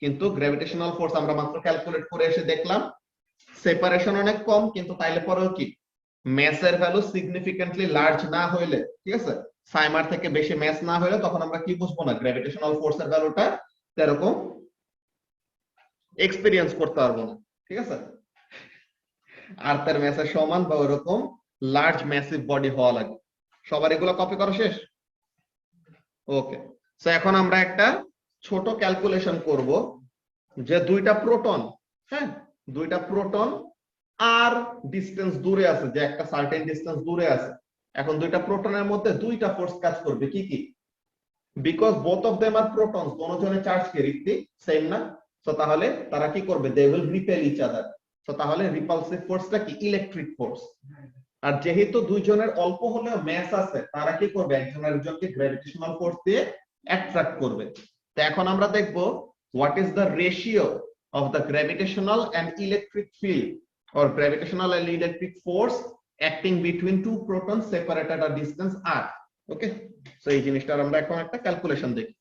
কিন্তু গ্র্যাভিটেশনাল ফোর্স আমরা মাত্র ক্যালকুলেট করে এসে দেখলাম সেপারেশন অনেক কম, কিন্তু তাইলে পরেও কি ম্যাসের ভ্যালু সিগনিফিকেন্টলি লার্জ না হইলে, ঠিক আছে, সাইমার থেকে বেশি ম্যাস না হইলে তখন আমরা কি বুঝবো না গ্র্যাভিটেশনাল ফোর্সের ভ্যালুটা এরকম এক্সপেরিয়েন্স করতে পারবো না। ঠিক আছে? আর্থের ম্যাসের সমান বা ওরকম লার্জ ম্যাসিভ বডি হওয়া লাগে। সবার এগুলো কপি করা শেষ? ওকে। সো এখন আমরা একটা ছোট ক্যালকুলেশন করব যে দুইটা প্রোটন, হ্যাঁ, দুইটা প্রোটন আর ডিসটেন্স দূরে আছে, যে একটা সার্টেন ডিসটেন্স দূরে আছে। এখন দুইটা প্রোটনের মধ্যে দুইটা ফোর্স কাজ করবে, কি কি? Because both of them are protons, দোনোজনের চার্জ কি ঋত্বিক সেম না? সো তাহলে তারা কি করবে, they will repel each other. So তাহলে রিপালসিভ ফোর্সটা কি ইলেকট্রিক ফোর্স। আর যেহেতু দুইজনের অল্প হলেও ম্যাস আছে, তারা কি করবে একজন আরেকজনকে গ্র্যাভিটেশনাল ফোর্স দিয়ে অ্যাট্রাক্ট করবে। তো এখন আমরা দেখব what is the ratio of the gravitational and electric field or gravitational and electric force acting between two protons separated at a distance r. Okay, so এই জিনিসটার আমরা এখন একটা ক্যালকুলেশন দেখি।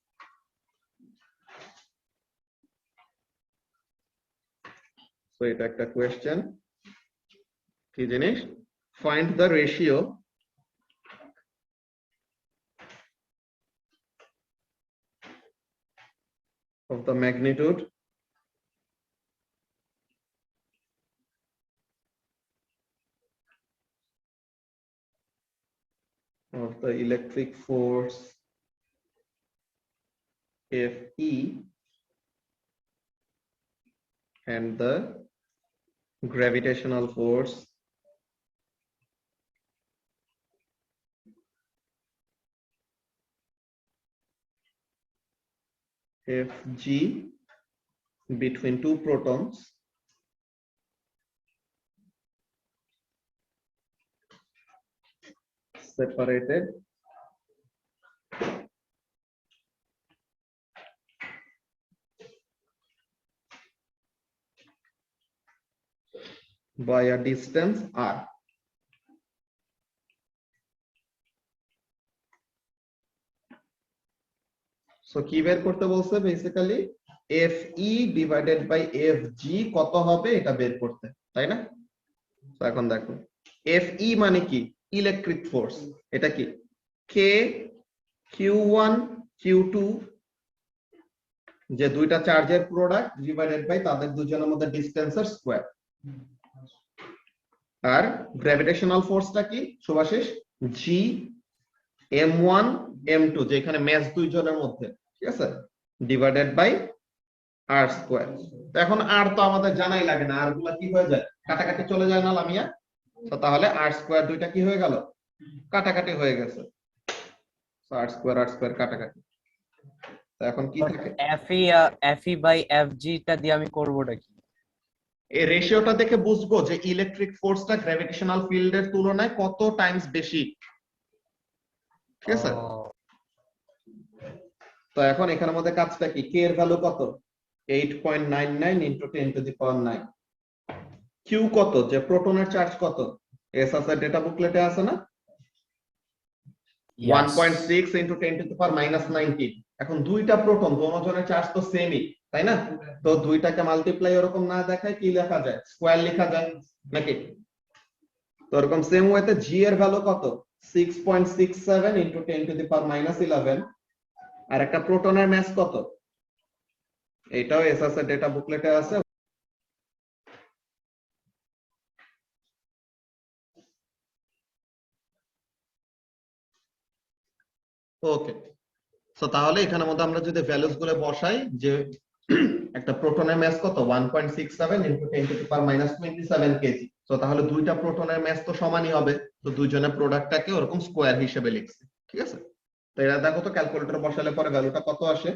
সো এটা একটা কোশ্চেন, কি জিনিস? Find the ratio of the magnitude of the electric force Fe and the gravitational force Fg between two protons separated by a distance r. So কি বের করতে বলছে? Basically Fe divided by Fg কত হবে এটা বের করতে, তাই না? তো এখন দেখো Fe মানে কি ইলেকট্রিক ফোর্স, এটা কি K Q1 Q2, যে দুইটা চার্জের প্রোডাক্ট ডিভাইডেড বাই তাদের দুজনের মধ্যে ডিসটেন্সের স্কয়ার। আর গ্র্যাভিটেশনাল ফোর্সটা কি শুভাশিস? G M1 M2, যেখানে ম্যাস দুইজনের মধ্যে, ঠিক আছে, ডিভাইডেড বাই r স্কয়ার। এখন r তো আমাদের জানাই লাগে না, r গুলা কি হয়ে যায়, কাটাকাটি চলে যায় না লামিয়া। তো তাহলে r স্কয়ার দুইটা কি হয়ে গেল, কাটাকাটি হয়ে গেছে। সো r স্কয়ার কাটাকাটি। তো এখন কি থাকে, Fe বাই Fg টা দিয়ে আমি করবোটা কি? এই রেশিওটা দেখে বুঝবো যে ইলেকট্রিক ফোর্সটা গ্র্যাভিটেশনাল ফিল্ডের তুলনায় কত টাইমস বেশি। ঠিক আছে? তো এখন এখানের মধ্যে কাজটা কি, k এর ভ্যালু কত 8.99 into 10 to the power 9। q কত, যে প্রোটনের চার্জ কত, এস আছে ডেটা বুকলেটে আছে না, 1.6 ইনটু 10 টু দি পাওয়ার -19। এখন দুইটা প্রোটন দোনোজনের চার্জ তো সেমই, তাই না? তো দুইটাকে মাল্টিপ্লাই এরকম না দেখায় কি লেখা যায়, স্কয়ার লেখা যায় নাকি? তো এরকম সেম ওয়েতে g এর ভ্যালু কত 6.67 ইনটু 10 টু দি পাওয়ার -11। আর একটা প্রোটনের ম্যাস কত, এটাও এসএস এর ডেটা বুকলেটে আছে। ওকে, সো তাহলে এখানের মধ্যে আমরা যদি ভ্যালুস গুলো বসাই, যে একটা প্রোটনের ম্যাস কত 1.67 into 10 to the power -27 KG. So তাহলে দুইটা প্রোটনের ম্যাস তো সমানই হবে, তো দুইজনের প্রোডাক্টটাকে ওরকম স্কয়ার হিসেবে লিখছি। ঠিক আছে? তো এটা দেখো তো ক্যালকুলেটর বসালে পরে ভ্যালুটা কত আসে,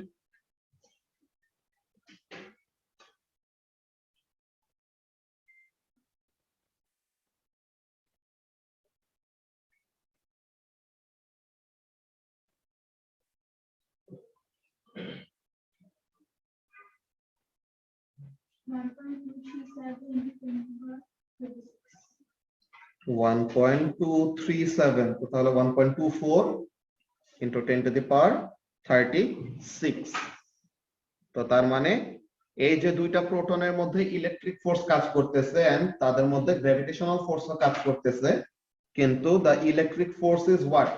1.237 তো তাহলে 1.24 into 10 to the power 36 তো তার মানে এই যে দুইটা প্রোটনের মধ্যে ইলেকট্রিক ফোর্স কাজ করতেছে এন্ড তাদের মধ্যে গ্র্যাভিটেশনাল ফোর্সও কাজ করতেছে কিন্তু the electric force is what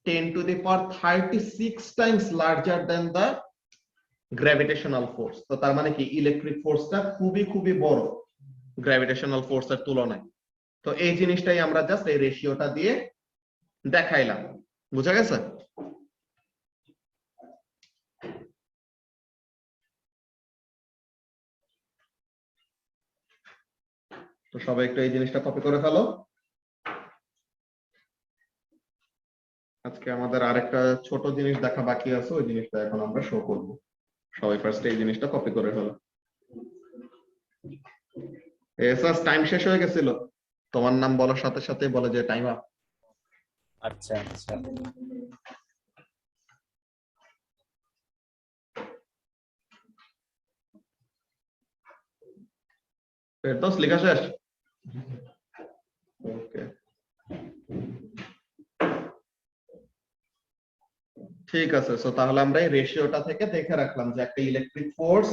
10 to the power 36 times larger than the gravitational force তো তার মানে কি ইলেকট্রিক ফোর্সটা খুবই বড় গ্র্যাভিটেশনাল ফোর্সের তুলনায় তো এই জিনিসটাই আমরা জাস্ট এই রেশিওটা দিয়ে দেখাইলাম বুঝা গেছে তো সবাই একটু এই জিনিসটা কপি করে ফেলো আজকে আমাদের আরেকটা ছোট জিনিস দেখা বাকি আছে ওই জিনিসটা এখন আমরা শো করব সবাই ফার্স্ট এই জিনিসটা কপি করে ফেলো এসএস টাইম শেষ হয়ে গেছিল তোমার নাম বলার সাথে সাথে বলে যে টাইম আপ আচ্ছা আচ্ছা তো লেখা শেষ ওকে ঠিক আছে সো তাহলে আমরা এই রেশিওটা থেকে দেখে রাখলাম যে একটা electric force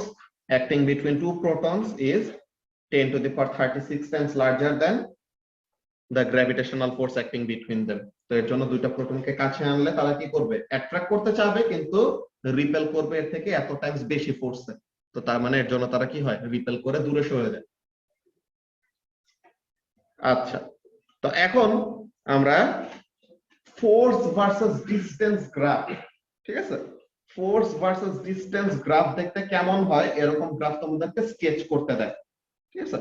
acting between two protons is 10 to the power 36 times larger than the gravitational force acting between them তো এর জন্য দুইটা প্রোটনকে কাছে আনলে তারা কি করবে অ্যাট্রাক্ট করতে চাবে কিন্তু রিপেল করবে এর থেকে এত টাইমস বেশি ফোর্সে তো তার মানে এর জন্য তারা কি হয় রিপেল করে দূরে সরে যায় আচ্ছা তো এখন আমরা ফোর্স ভার্সেস ডিসটেন্স গ্রাফ ঠিক আছে ফোর্স ভার্সেস ডিসটেন্স গ্রাফ দেখতে কেমন হয় এরকম গ্রাফ তোমাদেরকে স্কেচ করতে দেয় ঠিক আছে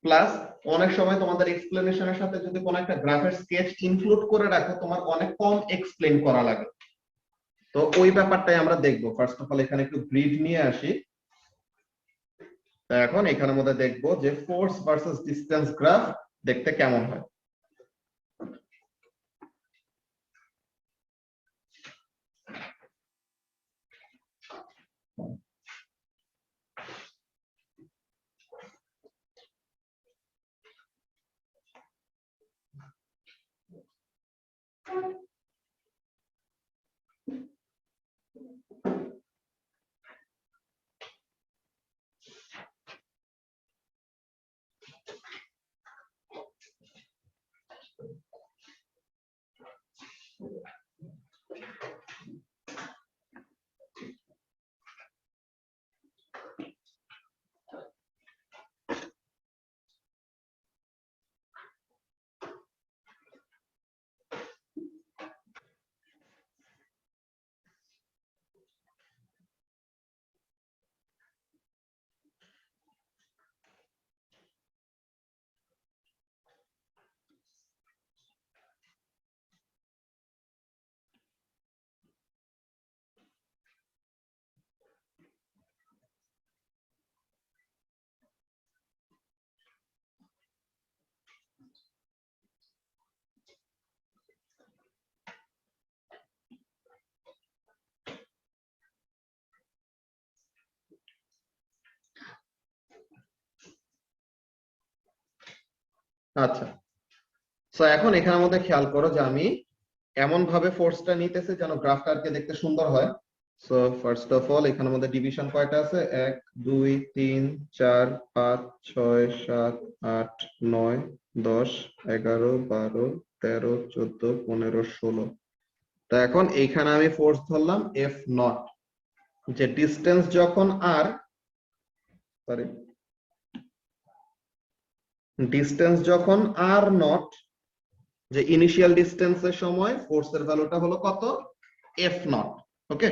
প্লাস অনেক সময় তোমাদের এক্সপ্লেনেশনের সাথে যদি কোনো একটা গ্রাফের স্কেচ ইনক্লুড করে রাখো তোমার অনেক কম এক্সপ্লেইন করা লাগে তো ওই ব্যাপারটাই আমরা দেখবো ফার্স্ট অফ অল এখানে একটু গ্রিড নিয়ে আসি এখন এখানের মধ্যে দেখবো যে ফোর্স ভার্সেস ডিসটেন্স গ্রাফ দেখতে কেমন হয় আচ্ছা সো এখন এখানের মধ্যে খেয়াল করো যে আমি এমন ভাবে ফোর্সটা নিতেছি যেন গ্রাফটা আর কি দেখতে সুন্দর হয় সো ফার্স্ট অফ অল এখানের মধ্যে ডিভিশন কয়টা আছে 1 2 3 4 5 6 7 8 9 10 11 12 13 14 15 16 তো এখন এইখানে আমি ফোর্স ধরলাম এফ নট যে ডিসটেন্স যখন আর সরি ডিসটেন্স যখন আর নট যে ইনিশিয়াল ডিসটেন্সের সময় ফোর্সের ভ্যালুটা হলো কত এফ নট ওকে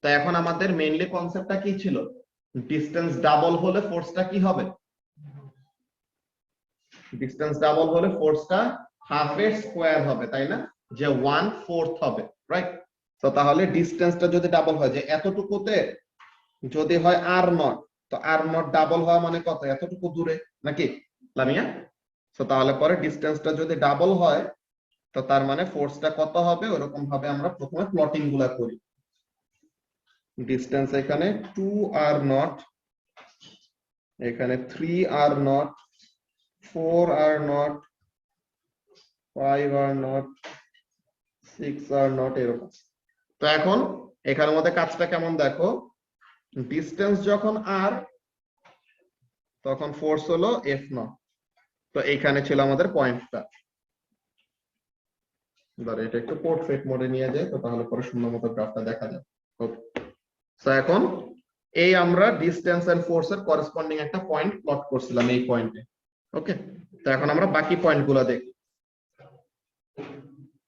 তো এখন আমাদের মেইনলি কনসেপ্টটা কি ছিল ডিসটেন্স ডাবল হলে ফোর্সটা কি হবে ডিসটেন্স ডাবল হলে ফোর্সটা হাফ এর স্কয়ার হবে তাই না যে 1/4 হবে রাইট তো তাহলে ডিসটেন্সটা যদি ডাবল হয় যে এতটুকুতে যদি হয় আর নট তো আর নট ডাবল হওয়া মানে কত এতটুকু দূরে নাকি লামিয়া তো তাহলে পরে ডিসটেন্সটা যদি ডাবল হয় তো তার মানে ফোর্সটা কত হবে ওরকম ভাবে আমরা প্রথমে প্লটিং গুলা করি ডিসটেন্স এখানে 2r নট এখানে 3 are not, 4 are not, 5 are not, 6 are not, এরকম। তো এখন এখানের মধ্যে কাজটা কেমন দেখো, ডিস্টেন্স যখন আর তখন ফোর্স হলো এফ নট। তো এইখানে ছিল আমাদের পয়েন্টটা। এবার এটা একটু পোর্ট্রেট মোডে নিয়ে যায়, তো তাহলে পরে সুন্দর মতো গ্রাফটা দেখা যায়। ওকে, তো এখন এই আমরা ডিসটেন্স এন্ড ফোর্স এর করেসপন্ডিং একটা পয়েন্ট প্লট করছিলাম এই পয়েন্টে। ওকে, তো এখন আমরা বাকি পয়েন্টগুলো দেখি।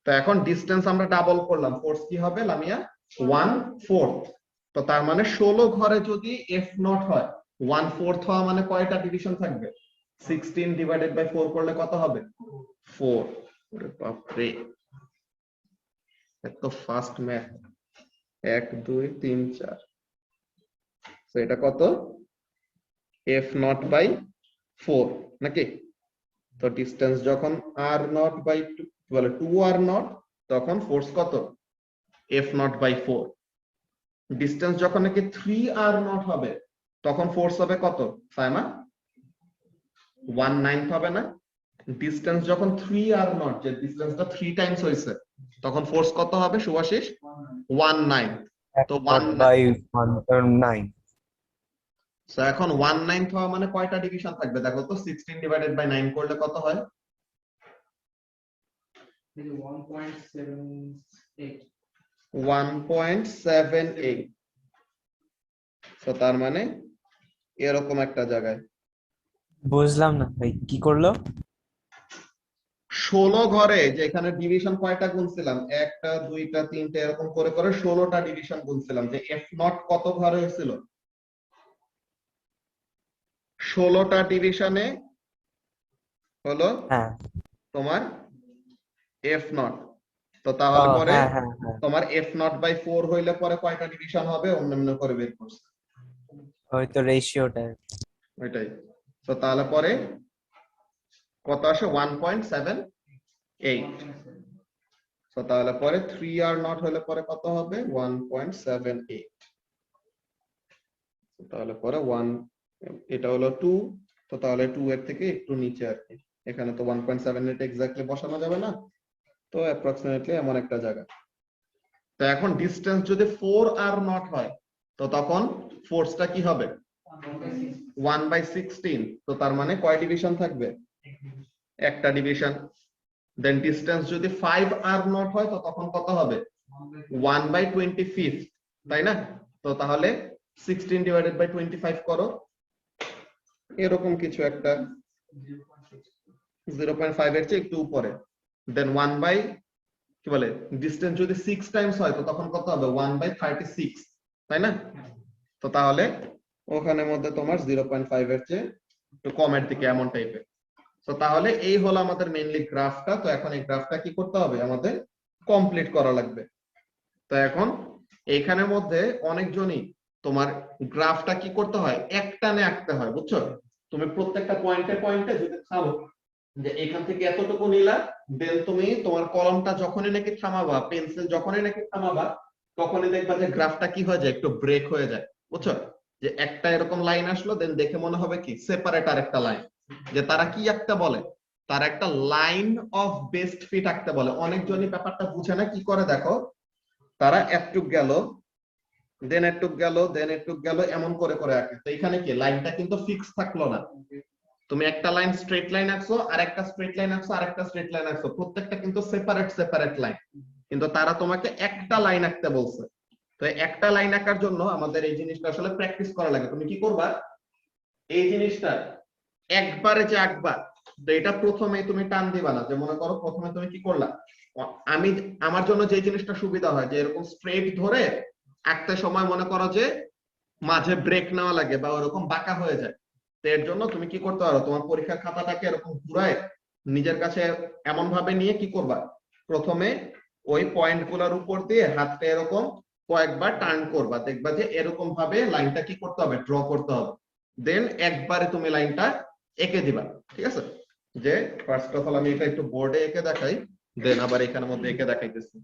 তো এখন ডিসটেন্স আমরা ডাবল করলাম, ফোর্স কি হবে লামিয়া? 1/4। তো তার মানে 16 ঘরে যদি এফ নট হয়, 1/4 হওয়া মানে কয়টা ডিভিশন থাকবে? 16 ডিভাইডেড বাই 4 করলে কত হবে? 4। ওরে বাপ রে, এত ফাস্ট ম্যাথ। 1 2 3 4। তো এটা কত? এফ নট বাই 4 নাকি? তো ডিসটেন্স যখন আর নট বাই 2 বলে 2 আর নট, তখন ফোর্স কত? F nought by 4। ডিসটেন্স যখন নাকি 3 আর নট হবে, তখন ফোর্স হবে কত সাইমা? 1/9 হবে না? ডিসটেন্স যখন 3 আর নট, যে ডিসটেন্সটা 3 টাইমস হইছে, তখন ফোর্স কত হবে সুভাষিস? 1/9। তো 1/9 বাই 1/9। সো এখন 1/9 হওয়া মানে কয়টা ডিভিশন থাকবে দেখো তো? 16 ডিভাইডেড বাই 9 করলে কত হয়? 1.78। তো তার মানে এরকম একটা জায়গায় বুঝলাম না ভাই, কি করলো? 16 ঘরে, যে এখানে ডিভিশন কয়টা গুনছিলাম, 1টা 2টা 3টা এরকম করে করে 16টা ডিভিশন গুনছিলাম, যে এফ নট কত ঘরে হয়েছিল? 16টা ডিভিশনে হলো হ্যাঁ। তোমার এফ নট। তো তাহলে পরে হ্যাঁ হ্যাঁ হ্যাঁ, তোমার এফ নট বাই 4 হইলে পরে কয়টা ডিভিশন হবে অন্যান্য করে বের করছে, ওই তো রেশিওটা। ওইটাই। তো তাহলে পরে কত আসে? 1.78। তো তাহলে পরে 3 আর নট হলে পরে কত হবে? 1.78। তাহলে পরে 1, এটা হলো 2। তো তাহলে 2 এর থেকে একটু নিচে আর কি। এখানে তো 1.78 এক্স্যাক্টলি বসানো যাবে না, তো অ্যাপ্রক্সিমেটলি এমন একটা জায়গা। তো এখন ডিসটেন্স যদি 4 আর নট হয়, তো তখন ফোর্সটা কি হবে? 1/16। তো তার মানে কয় ডিভিশন থাকবে? একটা ডিভিশন। দেন ডিসটেন্স যদি 5 আর নট হয়, তো তখন কত হবে? 1/25, তাই না? তো তাহলে 16 ডিভাইডেড বাই 25 করো, এরকম কিছু একটা 0.5 এর চেয়ে একটু উপরে। দেন 1 বাই কি বলে, ডিসটেন্স যদি 6 টাইমস হয়, তো তখন কত হবে? 1/36, তাই না? তো তাহলে ওখানের মধ্যে তোমার 0.5 এর চেয়ে একটু কমের দিকে, এমন টাইপের। তো তাহলে এই হলো আমাদের মেইনলি গ্রাফটা। তো এখন এই গ্রাফটা কি করতে হবে? আমাদের কমপ্লিট করা লাগবে। তো এখন এইখানের মধ্যে অনেকজনই তোমার গ্রাফটা কি করতে হয়, একটানে আঁকতে হয়, বুঝছো? তুমি প্রত্যেকটা পয়েন্টে পয়েন্টে যদি থামো, যে এখান থেকে এতটুকু নিলা, দেন তুমি তোমার কলমটা যখনই নাকি থামাবা, পেন্সিল যখনই নাকি থামাবা, তখনই দেখবা যে গ্রাফটা কি হয়ে যায়, একটু ব্রেক হয়ে যায়, বুঝছো? যে একটা এরকম লাইন আসলো, দেন দেখে মনে হবে কি সেপারেট আর একটা লাইন। যে তারা কি আঁকতে বলে? তারা একটা লাইন অফ বেস্ট ফিট আঁকতে বলে। অনেকজনই ব্যাপারটা বুঝে না, কি করে দেখো, তারা একটুক গেল, দেন একটুক গেল, দেন একটুক গেল, এমন করে করে আঁকে। তো এখানে কি লাইনটা কিন্তু ফিক্স থাকলো না। তুমি একটা লাইন স্ট্রেট লাইন আঁকছো, আর একটা স্ট্রেট লাইন আঁকছো, আর একটা স্ট্রেট লাইন আঁকছো, প্রত্যেকটা কিন্তু সেপারেট সেপারেট লাইন, কিন্তু তারা তোমাকে একটা লাইন আঁকতে বলছে। তো একটা লাইন আঁকার জন্য আমাদের এই জিনিসটা আসলে প্র্যাকটিস করা লাগে। তুমি কি করবা, এই জিনিসটা একবারে যে আঁকবা, তো এটা প্রথমে তুমি টান দিবা না। যে মনে করো প্রথমে তুমি কি করলা, আমি আমার জন্য যে জিনিসটা সুবিধা হয়, যে এরকম স্ট্রেট ধরে আঁকতে সময় মনে করো যে মাঝে ব্রেক নেওয়া লাগে বা ওরকম বাঁকা হয়ে যায়। তো এর জন্য তুমি কি করতে পারো, তোমার পরীক্ষার খাতাটাকে এরকম ঘুরায় নিজের কাছে এমন ভাবে নিয়ে কি করবা, প্রথমে ওই পয়েন্ট গুলোর উপর দিয়ে হাতটা এরকম কয়েকবার টার্ন করবা, দেখবা যে এরকম ভাবে লাইনটা কি করতে হবে, ড্র করতে হবে। দেন একবারে তুমি লাইনটা এঁকে দিবা, ঠিক আছে? যে ফার্স্ট অফ অল আমি এটা একটু বোর্ডে এঁকে দেখাই, দেন আবার এখানের মধ্যে এঁকে দেখাইতেছি।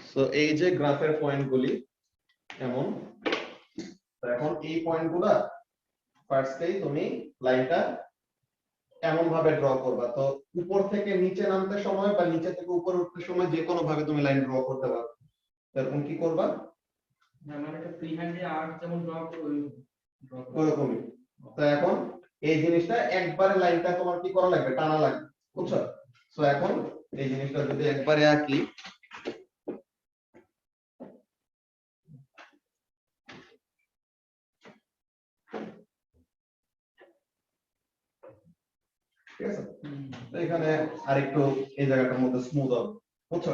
সো এই যে গ্রাফের পয়েন্টগুলি এমন, তো এখন এই পয়েন্টগুলো ফার্স্টেই তুমি লাইনটা এমন ভাবে ড্র করবা। তো উপর থেকে নিচে নামতে সময় বা নিচে থেকে উপরে উঠতে সময় যে কোনো ভাবে তুমি লাইন ড্র করতে পারো। এরকম কি করবা? মানে একটা ফ্রি হ্যান্ডে আর যেমন ড্র করে ওরকমই। তো এখন এই জিনিসটা একবারে লাইনটা তোমার কি করা লাগবে? টানা লাগবে, বুঝছো? সো এখন এই জিনিসটা যদি একবারে আঁকি, ঠিক আছে? তো এখানে আরেকটু এই জায়গাটার মধ্যে স্মুথ হবে, বুঝছো?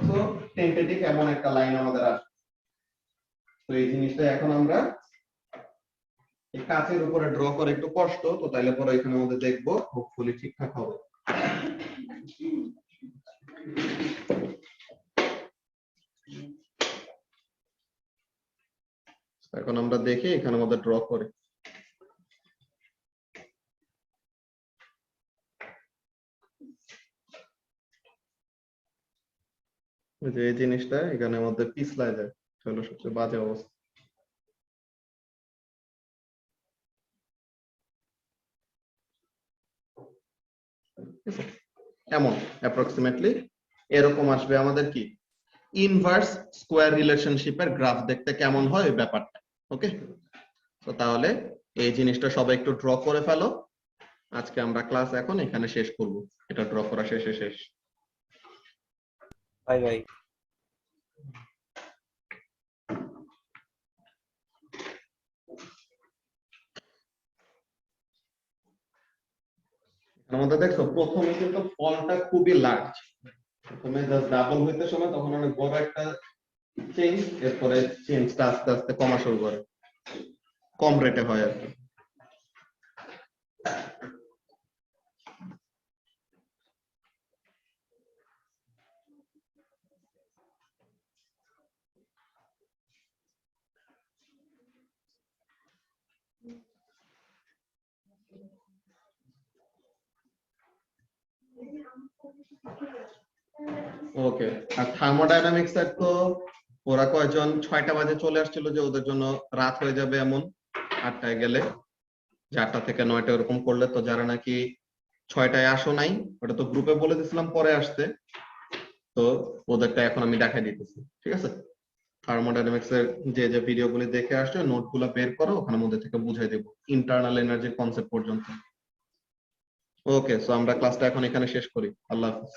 তো টেন্টেটিভ এমন একটা লাইন আমাদের আসবে। তো এই জিনিসটা এখন আমরা এই কাঁচের উপরে ড্র করে একটু কষ্ট, তো তাইলে পরে এখানে আমাদের দেখবো হোপফুলি ঠিকঠাক হবে। এখন আমরা দেখি এখানে আমাদের ড্র করে যে এই জিনিসটা এখানে মধ্যে পিছলায় যায়, চলো সবচেয়ে বাজে অবস্থা। এমন অ্যাপ্রক্সিমেটলি এরকম আসবে আমাদের কি ইনভার্স স্কোয়ার রিলেশনশিপের গ্রাফ দেখতে কেমন হয় এই ব্যাপারটা। ওকে, তো তাহলে এই জিনিসটা সবাই একটু ড্র করে ফেলো। আজকে আমরা ক্লাস এখন এখানে শেষ করব, এটা ড্র করা শেষ। Bye bye. আমাদের দেখো প্রথমে কিন্তু ফলটা খুবই লার্জ, প্রথমে জাস্ট ডাবল হইতে সময় তখন অনেক বড় একটা চেঞ্জ, এরপরে চেঞ্জটা আস্তে আস্তে কমা শুরু করে, কম রেটে হয় আর কি। ওকে, আর থার্মোডাইনামিক্স এর তো ওরা কয়জন 6টা বাজে চলে আসছিল যে ওদের জন্য রাত হয়ে যাবে এমন, 8টায় গেলে, 8টা থেকে 9টা এরকম করলে। তো যারা নাকি 6টায় আসো নাই, ওটা তো গ্রুপে বলে দিছিলাম পরে আসতে, তো ওদেরটা এখন আমি দেখাই দিতেছি, ঠিক আছে? থার্মোডাইনামিক্স এর যে ভিডিওগুলি দেখে আসছো নোটগুলো বের করো, ওখানের মধ্যে থেকে বুঝাই দেব ইন্টারনাল এনার্জির কনসেপ্ট পর্যন্ত। ওকে, সো আমরা ক্লাসটা এখন এখানে শেষ করি। আল্লাহ হাফেজ।